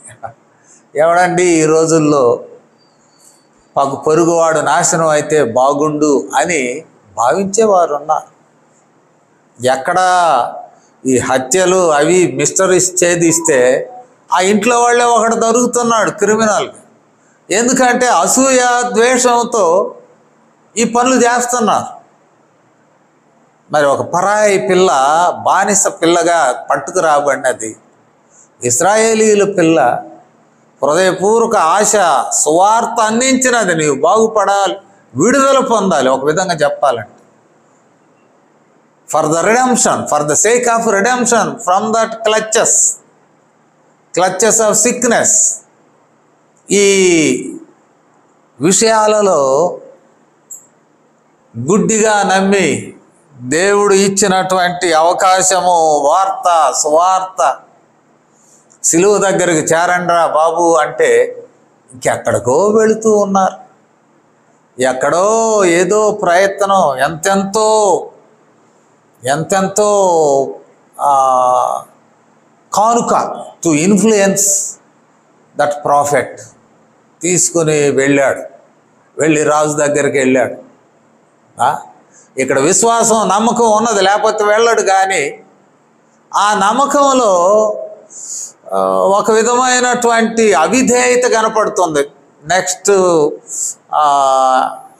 ఎవడండి ఈ రోజుల్లో పొరుగువాడు నాశనం అయితే బాగుండు అని భావించేవారు ఉన్నారు. ఎక్కడా ఈ హత్యలు అవి మిస్టరీస్ ఛేదిస్తే ఆ ఇంట్లో వాళ్ళే ఒకడు దొరుకుతున్నాడు క్రిమినల్. ఎందుకంటే అసూయ, ద్వేషంతో ఈ పనులు చేస్తున్నారు. మరి ఒక పరాయి పిల్ల, బానిస పిల్లగా పట్టుకురాబడినది, ఇశ్రాయేలీల పిల్ల, హృదయపూర్వక ఆశ, సువార్త అందించినది. నీవు బాగుపడాలి, విడుదల పొందాలి. ఒక విధంగా చెప్పాలంటే for the redemption, for the sake of redemption from that clutches of sickness. ఈ విషయాలలో గుడ్డిగా నమ్మి దేవుడు ఇచ్చినటువంటి అవకాశము, వార్త, సువార్త, సిలువ దగ్గరికి చేరండ్రా బాబు అంటే ఇంకెక్కడికో వెళుతూ ఉన్నారు. ఎక్కడో ఏదో ప్రయత్నం, ఎంతెంతో కానుక టు ఇన్ఫ్లుయెన్స్ దట్ ప్రాఫెట్ తీసుకుని వెళ్ళాడు. వెళ్ళి రాజు దగ్గరికి వెళ్ళాడు. ఇక్కడ విశ్వాసం, నమ్మకం ఉన్నది, లేకపోతే వెళ్ళాడు. కానీ ఆ నమ్మకంలో ఒక విధమైనటువంటి అవిధేయత కనపడుతుంది. నెక్స్ట్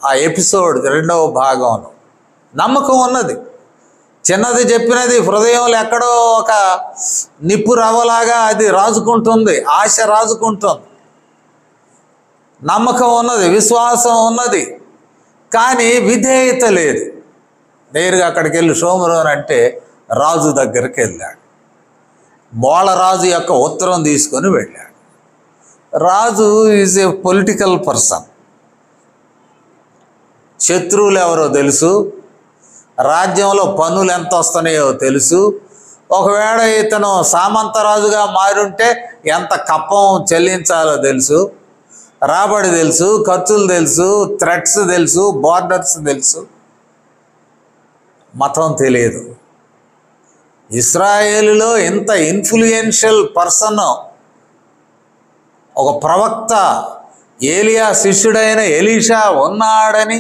ఆ ఎపిసోడ్ 2వ భాగంలో నమ్మకం ఉన్నది, చిన్నది చెప్పినది హృదయంలో ఎక్కడో ఒక నిప్పు రవ్వలాగా అది రాజుకుంటుంది, ఆశ రాజుకుంటుంది. నమ్మకం ఉన్నది, విశ్వాసం ఉన్నది, కానీ విధేయత లేదు. నేరుగా అక్కడికి వెళ్ళి షోమ్రోన్ అంటే రాజు దగ్గరికి వెళ్ళాడు. మోళరాజు యొక్క ఉత్తరం తీసుకొని వెళ్ళాడు. రాజు ఈజ్ ఏ పొలిటికల్ పర్సన్. శత్రువులు ఎవరో తెలుసు, రాజ్యంలో పన్నులు ఎంత వస్తున్నాయో తెలుసు. ఒకవేళ ఇతను సామంతరాజుగా మారుంటే ఎంత కప్పం చెల్లించాలో తెలుసు, రాబడి తెలుసు, ఖర్చులు తెలుసు, థ్రెట్స్ తెలుసు, బార్డర్స్ తెలుసు. మతం తెలియదు. ఇశ్రాయేలులో ఇంత ఇన్ఫ్లుయెన్షియల్ పర్సన్, ఒక ప్రవక్త, ఏలియా శిష్యుడైన ఎలీషా ఉన్నాడని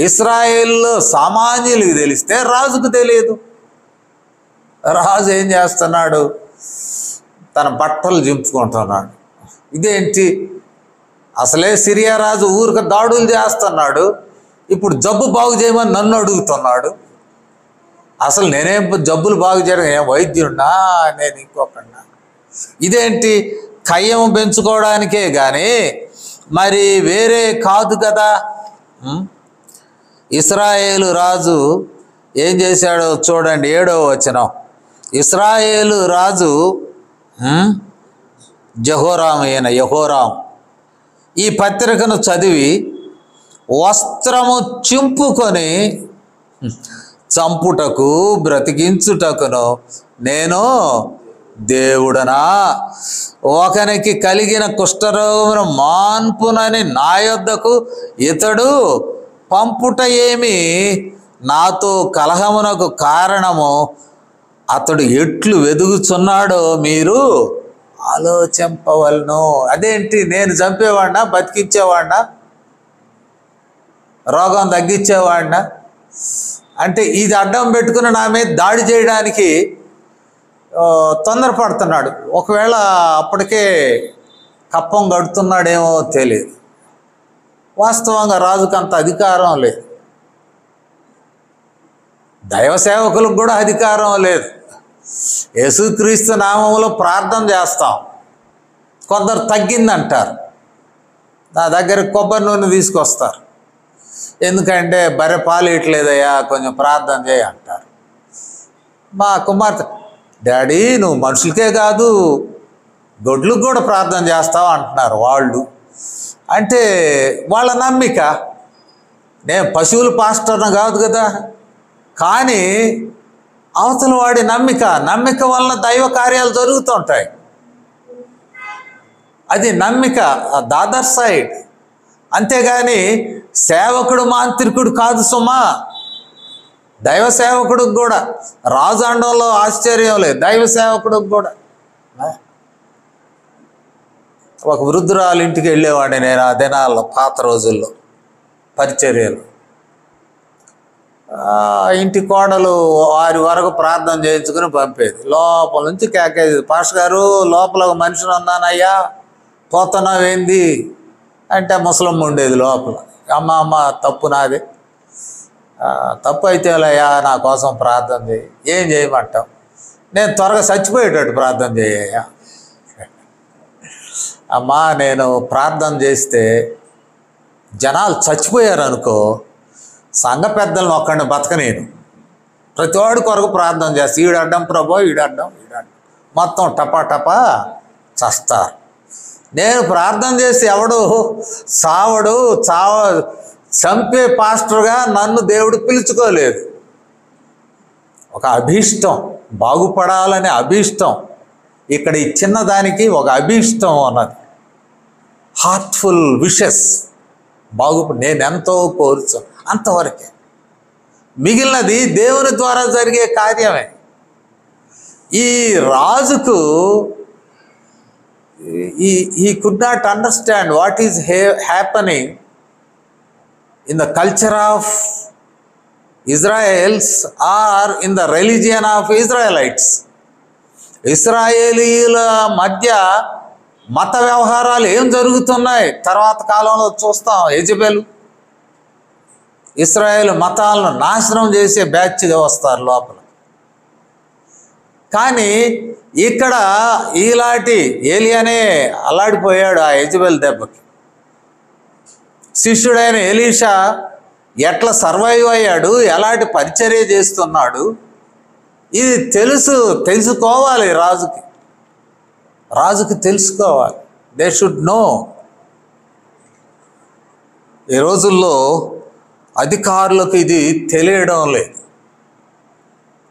ఇశ్రాయేల్లో సామాన్యులకు తెలిస్తే రాజుకు తెలియదు. రాజు ఏం చేస్తున్నాడు? తన బట్టలు చింపుకుంటున్నాడు. ఇదేంటి? అసలే సిరియా రాజు ఊరికి దాడులు చేస్తున్నాడు, ఇప్పుడు జబ్బు బాగు చేయమని నన్ను అడుగుతున్నాడు. అసలు నేనేం జబ్బులు బాగు చేయడం, ఏం వైద్యున్నా, నేను ఇంకొకన్నా? ఇదేంటి? కయ్యం పెంచుకోవడానికే కానీ మరి వేరే కాదు కదా. ఇశ్రాయేలు రాజు ఏం చేశాడో చూడండి, 7వ వచనం. ఇశ్రాయేలు రాజు యెహోరాం ఈ పత్రికను చదివి వస్త్రము చింపుకొని చంపుటకు బ్రతికించుటకును నేను దేవుడనా? ఒకనికి కలిగిన కుష్ఠరోగమును మాన్పునని నా యొద్దకు ఇతడు పంపుట ఏమి? నాతో కలహమునకు కారణము అతడు ఎట్లు వెదుగుచున్నాడో మీరు ఆలోచింపవలను. అదేంటి? నేను చంపేవాడినా, బతికించేవాడినా, రోగం తగ్గించేవాడినా? అంటే ఇది అడ్డం పెట్టుకుని నా మీద దాడి చేయడానికి తొందరపడుతున్నాడు. ఒకవేళ అప్పటికే కప్పం గడుతున్నాడేమో తెలియదు. వాస్తవంగా రాజుకు అంత అధికారం లేదు, దైవ సేవకులకు కూడా అధికారం లేదు. యేసుక్రీస్తు నామములో ప్రార్థన చేస్తాం, కొందరు తగ్గిందంటారు, నా దగ్గర కొబ్బరి నూనె తీసుకొస్తారు. ఎందుకంటే బర్రె పాలు ఇట్లేదయ్యా, కొంచెం ప్రార్థన చేయ అంటారు. మా కుమార్తె, డాడీ నువ్వు మనుషులకే కాదు గొడ్లకు కూడా ప్రార్థన చేస్తావు అంటున్నారు వాళ్ళు. అంటే వాళ్ళ నమ్మిక. నేను పశువుల పాస్టర్ను కాదు కదా, కానీ అవతల వాడి నమ్మిక వలన దైవ కార్యాలు జరుగుతుంటాయి. అది నమ్మిక, దాదర్ సైడ్. అంతేగాని సేవకుడు మాంత్రికుడు కాదు సుమా. దైవ సేవకుడికి కూడా రాజు అండంలో ఆశ్చర్యం లేదు, దైవ సేవకుడికి కూడా. ఒక వృద్ధురాలు ఇంటికి వెళ్ళేవాడిని నేను ఆ దినాల్లో, పాత రోజుల్లో పరిచర్యలు. ఇంటి కోడలు వారి వరకు ప్రార్థన చేయించుకుని పంపేది. లోపల నుంచి కేకేది, పాస్టర్ గారు లోపల ఒక మనిషిని ఉన్నానయ్యా, పోతున్నావేంది అంటే ముసలమ్మ ఉండేది లోపల. అమ్మ తప్పు నాది, తప్పు అయితే అయ్యా నా కోసం ప్రార్థన చేయి. ఏం చేయమంటావు? నేను త్వరగా చచ్చిపోయేటట్టు ప్రార్థన చేయ్యా. అమ్మా నేను ప్రార్థన చేస్తే జనాలు చచ్చిపోయారు అనుకో, సంఘ పెద్దలను ఒక్కడిని బతకనేను, ప్రతివాడి కొరకు ప్రార్థన చేస్తే ఈడడ్డం ప్రభో, ఈడడ్డం మొత్తం టపా చస్తారు. నేను ప్రార్థన చేసి ఎవడు సావడు, చంపే పాస్టర్గా నన్ను దేవుడు పిలుచుకోలేదు. ఒక అభీష్టం, బాగుపడాలనే అభీష్టం. ఇక్కడ ఈ చిన్నదానికి ఒక అభీష్టం అన్నది, హార్ట్ఫుల్ విషెస్. నేను ఎంతో కోరుచు అంతవరకే, మిగిలినది దేవుని ద్వారా జరిగే కార్యమే. ఈ రాజుకు he could not understand what is happening in the culture of Israels or in the religion of Israelites. ఇశ్రాయేలీయుల మధ్య మత వ్యవహారాలు ఏం జరుగుతున్నాయి తర్వాత కాలంలో చూస్తాం. యెజెబెలు ఇశ్రాయేలు మతాలను నాశనం చేసే బ్యాచ్గా వస్తారు లోపల. కానీ ఇక్కడ ఈలాంటి ఏలియానే అల్లాడిపోయాడు ఆ యెజెబెల్ దెబ్బకి. శిష్యుడైన ఎలీషా ఎట్లా సర్వైవ్ అయ్యాడు, ఎలాంటి పరిచర్య చేస్తున్నాడు, ఇది తెలుసుకోవాలి రాజుకి తెలుసుకోవాలి. They should know. ఈ రోజుల్లో అధికారులకు ఇది తెలియడం లేదు.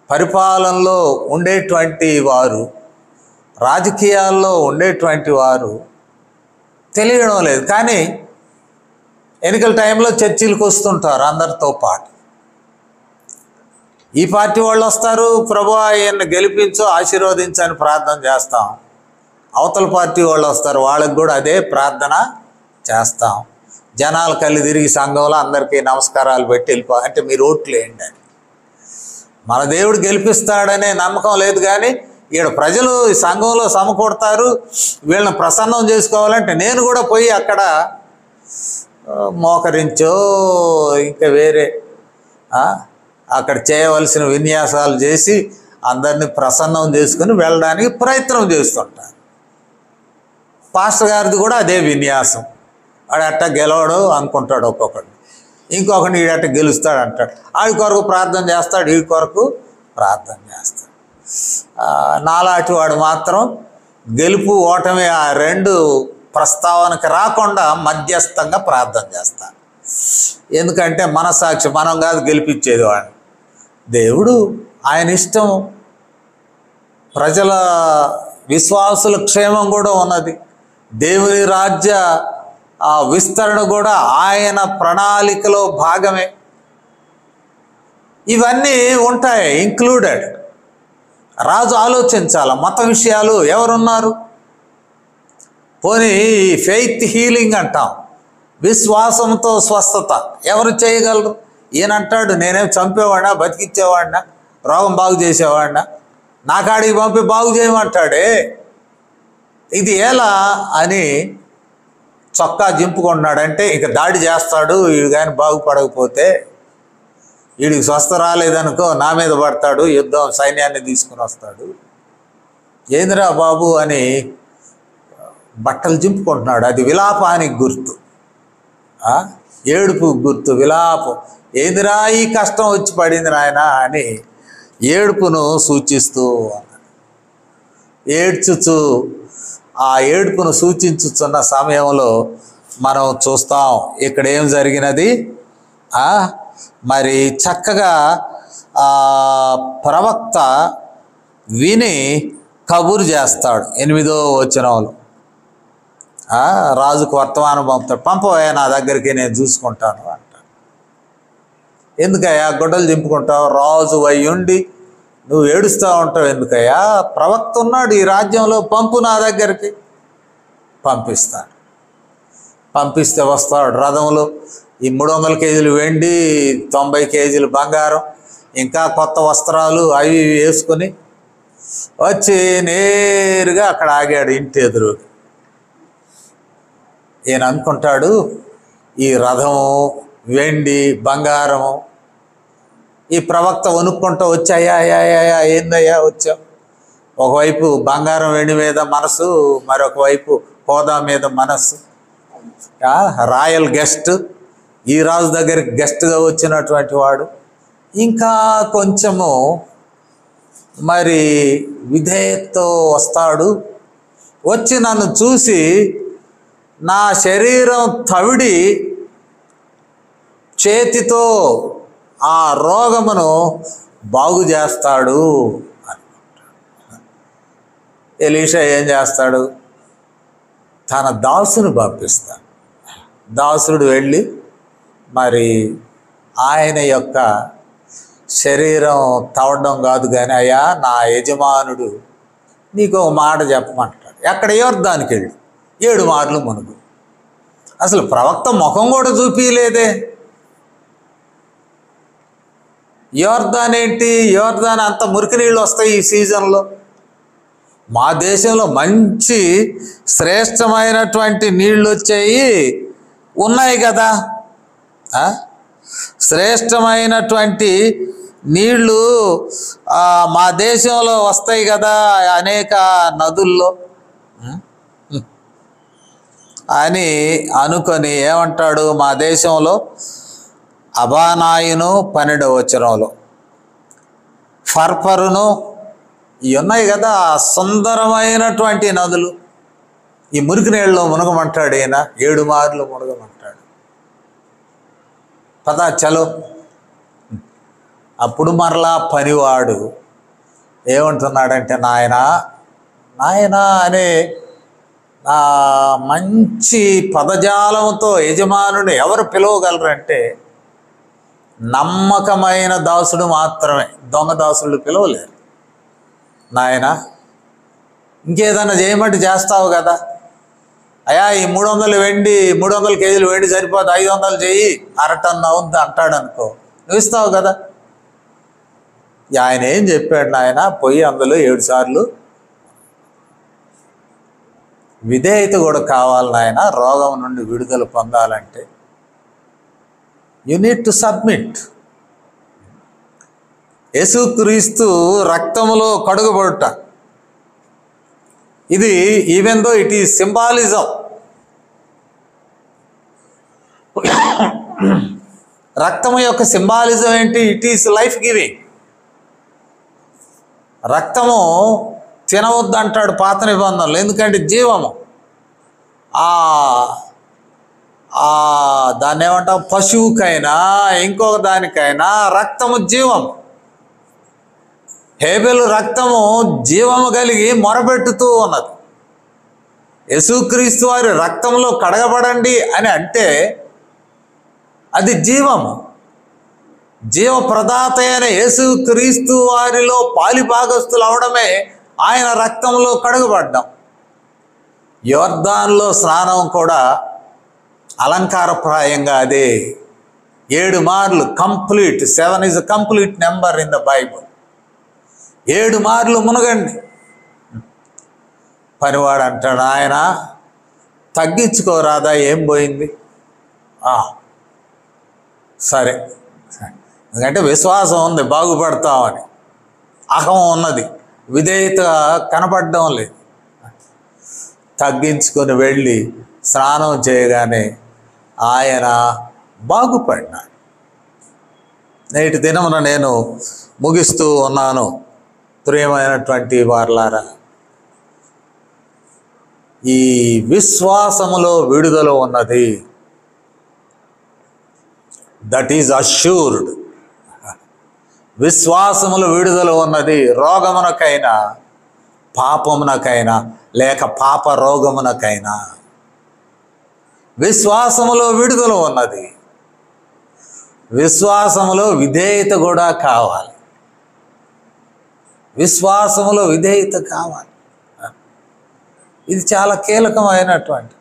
పరిపాలనలో ఉండేటువంటి వారు, రాజకీయాల్లో ఉండేటువంటి వారు తెలియడం లేదు. కానీ ఎన్నికల టైంలో చర్చిలకు వస్తుంటారు అందరితో పాటు. ఈ పార్టీ వాళ్ళు వస్తారు, ప్రభువా ఈయన్ని గెలిపించు ఆశీర్వదించని ప్రార్థన చేస్తాం. అవతల పార్టీ వాళ్ళు వస్తారు, వాళ్ళకి కూడా అదే ప్రార్థన చేస్తాం. జనాలు కళ్ళు తిరిగి సంఘంలో అందరికీ నమస్కారాలు పెట్టి వెళ్ళిపో అంటే మీరు ఓట్లు వేయండి అని. మన దేవుడు గెలిపిస్తాడనే నమ్మకం లేదు, కానీ ఈడ ప్రజలు ఈ సంఘంలో సమకూడతారు, వీళ్ళని ప్రసన్నం చేసుకోవాలంటే నేను కూడా పోయి అక్కడ మోకరించో ఇంకా వేరే అక్కడ చేయవలసిన విన్యాసాలు చేసి అందరినీ ప్రసన్నం చేసుకుని వెళ్ళడానికి ప్రయత్నం చేస్తుంటారు. పాస్టర్ గారిది కూడా అదే విన్యాసం. వాడు అట్ట గెలవడు అనుకుంటాడు ఒక్కొక్కడు, ఇంకొకటి వీడట్ట గెలుస్తాడు అంటాడు. ఆడి కొరకు ప్రార్థన చేస్తాడు, వీడి కొరకు ప్రార్థన చేస్తాడు. నాలాంటి వాడు మాత్రం గెలుపు ఓటమి ఆ రెండు ప్రస్తావనకి రాకుండా మధ్యస్థంగా ప్రార్థన చేస్తాను. ఎందుకంటే మనసాక్షి, మనం కాదు గెలిపించేది వాడిని, దేవుడు ఆయన ఇష్టం. ప్రజల విశ్వాసుల క్షేమం కూడా ఉన్నది, దేవుని రాజ్య విస్తరణ కూడా ఆయన ప్రణాళికలో భాగమే. ఇవన్నీ ఉంటాయి ఇంక్లూడెడ్. రాజు ఆలోచించాల, మత విషయాలు ఎవరున్నారు? పోనీ ఫెయిత్ హీలింగ్ అంటాం, విశ్వాసంతో స్వస్థత ఎవరు చేయగలరు? ఈయనంటాడు నేనేం చంపేవాడినా, బతికిచ్చేవాడినా, రోగం బాగు చేసేవాడినా, నా కాడికి పంపి బాగు చేయమంటాడే. ఇది ఎలా అని చొక్కా జింపుకుంటున్నాడంటే ఇక దాడి చేస్తాడు. వీడు కానీ బాగుపడకపోతే, వీడికి స్వస్థ రాలేదనుకో నా మీద పడతాడు, యుద్ధం సైన్యాన్ని తీసుకుని వస్తాడు. ఏందిరా బాబు అని బట్టలు జింపుకుంటున్నాడు. అది విలాపానికి గుర్తు, ఏడుపు గుర్తు, విలాపం. ఏందిరా ఈ కష్టం వచ్చి పడింది నాయన అని ఏడుపును సూచిస్తూ ఏడ్చుచు ఆ ఏడుపును సూచించుతున్న సమయంలో మనం చూస్తాం ఇక్కడ ఏం జరిగినది. మరి చక్కగా ప్రవక్త విని కబురు చేస్తాడు. 8వ వచనంలో రాజుకు వర్తమానం పంపుతాడు, పంపవయ్యా నా దగ్గరికి నేను చూసుకుంటాను అంటాడు. ఎందుకయ్యా గొడ్డలు దింపుకుంటావు, రాజు అయ్యుండి నువ్వు ఏడుస్తూ ఉంటావు ఎందుకయ్యా? ప్రవక్త ఉన్నాడు ఈ రాజ్యంలో, పంపు నా దగ్గరికి. పంపిస్తాడు. పంపిస్తే వస్తాడు రథంలో. ఈ 300 కేజీలు వెండి, 90 కేజీలు బంగారం, ఇంకా కొత్త వస్త్రాలు అవి వేసుకుని వచ్చి నేరుగా అక్కడ ఆగాడు ఇంటి ఎదురు. ఈయన అనుకుంటాడు ఈ రథము, వెండి, బంగారము. ఈ ప్రవక్త వణుక్కుంటూ వచ్చాయా ఏందయ్యా వచ్చావు? ఒకవైపు బంగారం వెండి మీద మనసు, మరొక వైపు హోదా మీద మనసు. రాయల్ గెస్ట్, ఈ రాజు దగ్గరికి గెస్ట్గా వచ్చినటువంటి వాడు. ఇంకా కొంచెము మరి విధేయతతో వస్తాడు. వచ్చి నన్ను చూసి నా శరీరం తవిడి చేతితో ఆ రోగమును బాగు చేస్తాడు అనుకుంటాడు. ఎలీషా ఏం చేస్తాడు? తన దాసుని పంపిస్తాడు. దాసుడు వెళ్ళి మరి ఆయన యొక్క శరీరం తవ్వడం కాదు కానీ, అయ్యా నా యజమానుడు నీకు ఒక మాట చెప్పమంటాడు. ఎక్కడ యోర్దానికి వెళ్ళి 7 మార్లు మునుగు. అసలు ప్రవక్త ముఖం కూడా చూపించలేదే. యోర్దాన్ ఏంటి? యోర్దాన్ అంత మురికి నీళ్ళు వస్తాయి ఈ సీజన్లో. మా దేశంలో మంచి శ్రేష్టమైనటువంటి నీళ్ళు వచ్చాయి ఉన్నాయి కదా. శ్రేష్టమైనటువంటి నీళ్ళు మా దేశంలో వస్తాయి కదా అనేక నదుల్లో అని అనుకొని ఏమంటాడు? మా దేశంలో అబానాయును 12వ వచనంలో, ఫర్పరును ఇవి ఉన్నాయి కదా సుందరమైనటువంటి నదులు. ఈ మురికి నీళ్ళలో మునగమంటాడు ఈయన. 7 మార్లు మునగమంటాడు. పదా చలో. అప్పుడు మరలా పనివాడు ఏమంటున్నాడంటే, నాయనా అనే మంచి పదజాలంతో యజమానుని ఎవరు పిలవగలరంటే నమ్మకమైన దాసుడు మాత్రమే. దొంగ దాసులు పిలవలేరు. నాయనా ఇంకేదన్నా చేయమంటే చేస్తావు కదా. అయ్యా ఈ 300 వెండి 300 కేజీలు వెండి సరిపోదు, 500 చెయ్యి, అరటన్ను అవుద్ది అంటాడు అనుకో, నువ్వు ఇస్తావు కదా. ఆయన ఏం చెప్పాడు ఆయన, పోయి అందులో 7 సార్లు విధేయత కూడా కావాలి నాయన. రోగం నుండి విడుదల పొందాలంటే యు నీడ్ టు సబ్మిట్. యేసుక్రీస్తు రక్తములో కడుగుబడుట, ఇది even though it is symbolism. రక్తము యొక్క సింబాలిజం ఏంటి? It is life giving. రక్తము తినవద్దు అంటాడు పాత నిబంధనలు, ఎందుకంటే జీవము. దాన్ని ఏమంటాం, పశువుకైనా ఇంకొక దానికైనా రక్తము జీవం. హేబెలు రక్తము జీవము కలిగి మొరబెట్టుతూ ఉన్నది. యేసుక్రీస్తు వారి రక్తంలో కడగబడండి అని అంటే అది జీవము. జీవ ప్రదాత అయిన యేసుక్రీస్తు వారిలో పాలిభాగస్తులు అవడమే ఆయన రక్తంలో కడగబడ్డాం. యోర్దాన్లో స్నానం కూడా అలంకారప్రాయంగా అదే 7 మార్లు complete. 7 is a complete number in the Bible. 7 మార్లు మునగండి. పనివాడు అంటాడు, ఆయన తగ్గించుకోరాదా, ఏం పోయింది? సరే, ఎందుకంటే విశ్వాసం ఉంది, బాగుపడతామని. అహం ఉన్నది, విధేయత కనపడడం లేదు. తగ్గించుకొని వెళ్ళి స్నానం చేయగానే ఆయన బాగుపడినాడు. నేటి దినమున నేను ముగిస్తూ ఉన్నాను. ప్రియమైనటువంటి వారలారా, ఈ విశ్వాసములో విడుదల ఉన్నది. That is assured. విశ్వాసములో విడుదల ఉన్నది. రోగమునకైనా, పాపమునకైనా, లేక పాప రోగమునకైనా విశ్వాసములో విడుదల ఉన్నది. విశ్వాసములో విధేయత కూడా కావాలి. విశ్వాసములో విధేయత కావాలి. ఇది చాలా కీలకమైనటువంటి,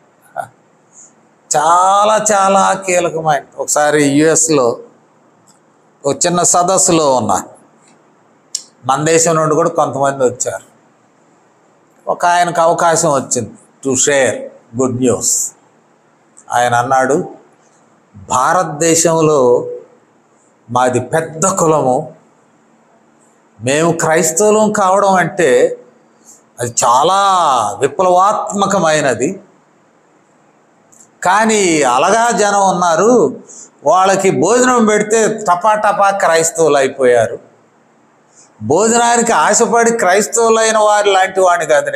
చాలా చాలా కీలకమైన. ఒకసారి యుఎస్లో ఒక చిన్న సదస్సులో ఉన్నా, మన దేశం నుండి కూడా కొంతమంది వచ్చారు. ఒక ఆయనకు అవకాశం వచ్చింది టు షేర్ గుడ్ న్యూస్. ఆయన అన్నాడు, భారతదేశంలో మాది పెద్ద కులము, మేము క్రైస్తవులం కావడం అంటే అది చాలా విప్లవాత్మకమైనది. కానీ అలగా జనం ఉన్నారు, వాళ్ళకి భోజనం పెడితే టపా క్రైస్తవులు అయిపోయారు. భోజనానికి ఆశపడి క్రైస్తవులైన వారి లాంటి వాడిని కాదు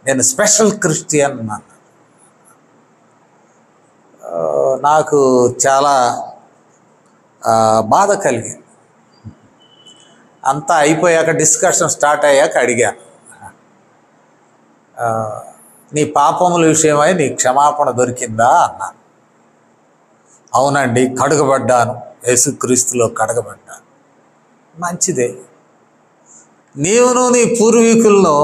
నేను స్పెషల్ క్రిస్టియన్ అన్నాను. నాకు చాలా బాధ కలిగింది. అంతా అయిపోయాక, డిస్కషన్ స్టార్ట్ అయ్యాక అడిగాను, నీ పాపముల విషయమై నీ క్షమాపణ దొరికిందా అన్నాను. అవునండి, కడగబడ్డాను, యేసుక్రీస్తులో కడగబడ్డాను. మంచిదే. నీవును నీ పూర్వీకులను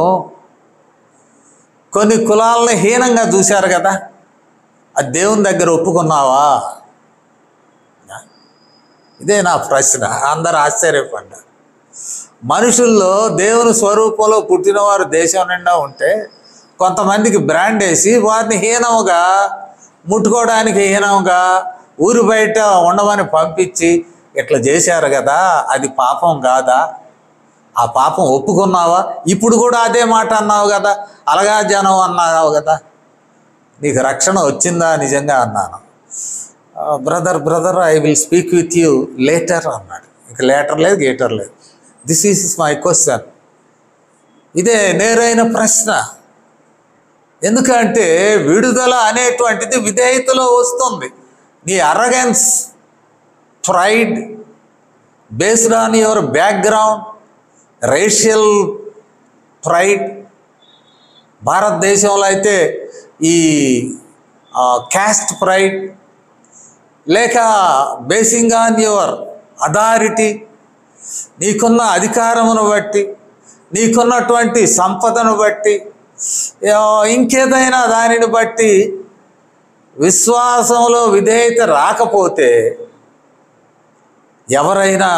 కొన్ని కులాలను హీనంగా చూశారు కదా, అది దేవుని దగ్గర ఒప్పుకున్నావా? ఇదే నా ప్రశ్న. అందరూ ఆశ్చర్యపడ్డారు. మనుషుల్లో దేవుని స్వరూపంలో పుట్టినవారు దేశం నిండా ఉంటే కొంతమందికి బ్రాండ్ వేసి వారిని హీనముగా, ముట్టుకోవడానికి హీనంగా, ఊరు బయట ఉండమని పంపించి ఇట్లా చేశారు కదా, అది పాపం కాదా? ఆ పాపం ఒప్పుకున్నావా? ఇప్పుడు కూడా అదే మాట అన్నావు కదా, అలగా జనం అన్నావు కదా, నీకు రక్షణ వచ్చిందా నిజంగా అన్నాను. Brother I will speak with you later అన్నాడు. ఇక లేటర్ లేదు, గేటర్ లేదు. This is my question. ఇదే నేరైన ప్రశ్న. ఎందుకంటే విడుదల అనేటువంటిది విధేయతలో వస్తుంది. నీ arrogance, pride based on your background, racial pride. భారతదేశంలో అయితే ఈ క్యాస్ట్ ప్రైడ్, లేక బేసింగ్ ఆన్ యువర్ అథారిటీ, నీకున్న అధికారమును బట్టి, నీకున్నటువంటి సంపదను బట్టి, ఇంకేదైనా దానిని బట్టి విశ్వాసంలో విధేయత రాకపోతే ఎవరైనా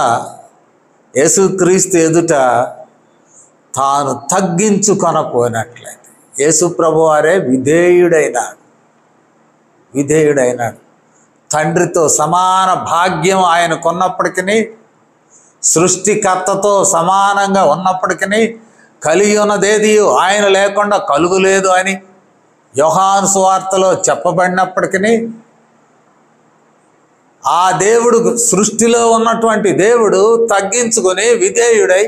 యేసుక్రీస్తు ఎదుట తాను తగ్గించుకొనపోయినట్లయితే, యేసు ప్రభువారే విధేయుడైనాడు. తండ్రితో సమాన భాగ్యం ఆయనకున్నప్పటికీ, సృష్టికర్తతో సమానంగా ఉన్నప్పటికీ, కలిగి ఉన్నదేది ఆయన లేకుండా కలుగులేదు అని యోహాను సువార్తలో చెప్పబడినప్పటికీ, ఆ దేవుడు, సృష్టిలో ఉన్నటువంటి దేవుడు తగ్గించుకొని విధేయుడై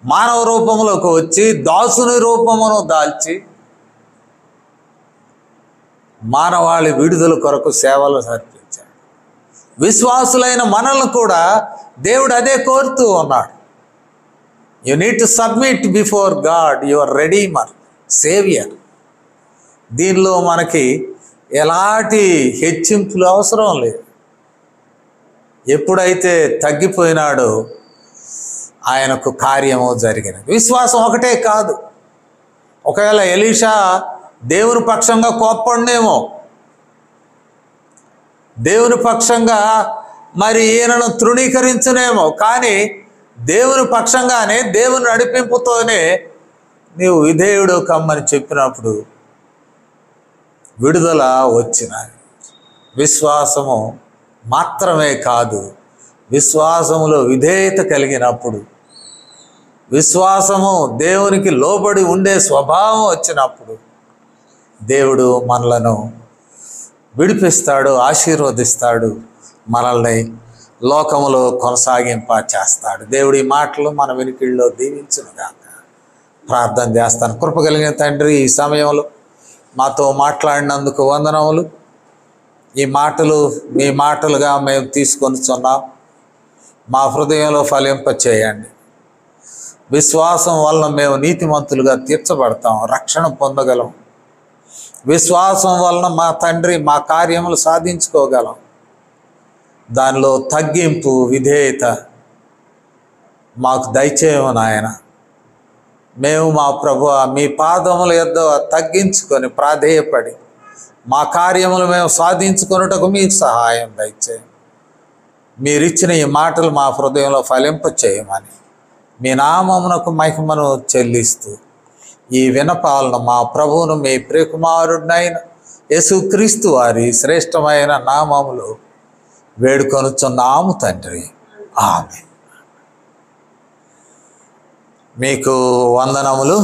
మానవ రూపంలోకి వచ్చి దాసుని రూపమును దాల్చి మానవాళి విడుదల కొరకు సేవలు సమర్పించాడు. విశ్వాసులైన మనల్ని కూడా దేవుడు అదే కోరుతూ ఉన్నాడు. You need to submit before God your redeemer, saviour. దీనిలో మనకి ఎలాంటి హెచ్చింపులు అవసరం లేదు. ఎప్పుడైతే తగ్గిపోయినాడో ఆయనకు కార్యము జరిగినది. విశ్వాసం ఒకటే కాదు. ఒకవేళ ఎలీషా దేవుని పక్షంగా కోప్పడినేమో, దేవుని పక్షంగా మరి ఈయనను తృణీకరించనేమో, కానీ దేవుని పక్షంగానే దేవుని నడిపింపుతోనే నీవు విధేయుడు కమ్మని చెప్పినప్పుడు విడుదల వచ్చినది. విశ్వాసము మాత్రమే కాదు, విశ్వాసములో విధేయత కలిగినప్పుడు, విశ్వాసము దేవునికి లోబడి ఉండే స్వభావం వచ్చినప్పుడు దేవుడు మనలను విడిపిస్తాడు, ఆశీర్వదిస్తాడు, మనల్ని లోకములో కొనసాగింప చేస్తాడు. దేవుడి మాటలు మన వినికిడిలో దీవించునుగాక. ప్రార్థన చేస్తాను. కృప కలిగిన తండ్రి, ఈ సమయంలో మాతో మాట్లాడినందుకు వందనములు. ఈ మాటలు మీ మాటలుగా మేము తీసుకొనిచున్నాం. మా హృదయంలో ఫలింప చేయండి. విశ్వాసం వలన మేము నీతిమంతులుగా తీర్చబడతాం, రక్షణ పొందగలం. విశ్వాసం వలన మా తండ్రి మా కార్యములు సాధించుకోగలం. దానిలో తగ్గింపు, విధేయత మాకు దయచేయము నాయన. మేము మా ప్రభువా మీ పాదముల యొద్ద తగ్గించుకొని ప్రాధేయపడి మా కార్యములు మేము సాధించుకొనుటకు మీకు సహాయం దయచేయండి. మీరిచ్చిన ఈ మాటలు మా హృదయంలో ఫలింప చేయమని మీ నామమునకు మహిమను చెల్లిస్తూ ఈ వినపాలను మా ప్రభువును మీ ప్రియకుమారుడినైన యేసుక్రీస్తు వారి శ్రేష్టమైన నామములో వేడుకొనుచున్నాము తండ్రి. ఆమేన్. మీకు వందనములు.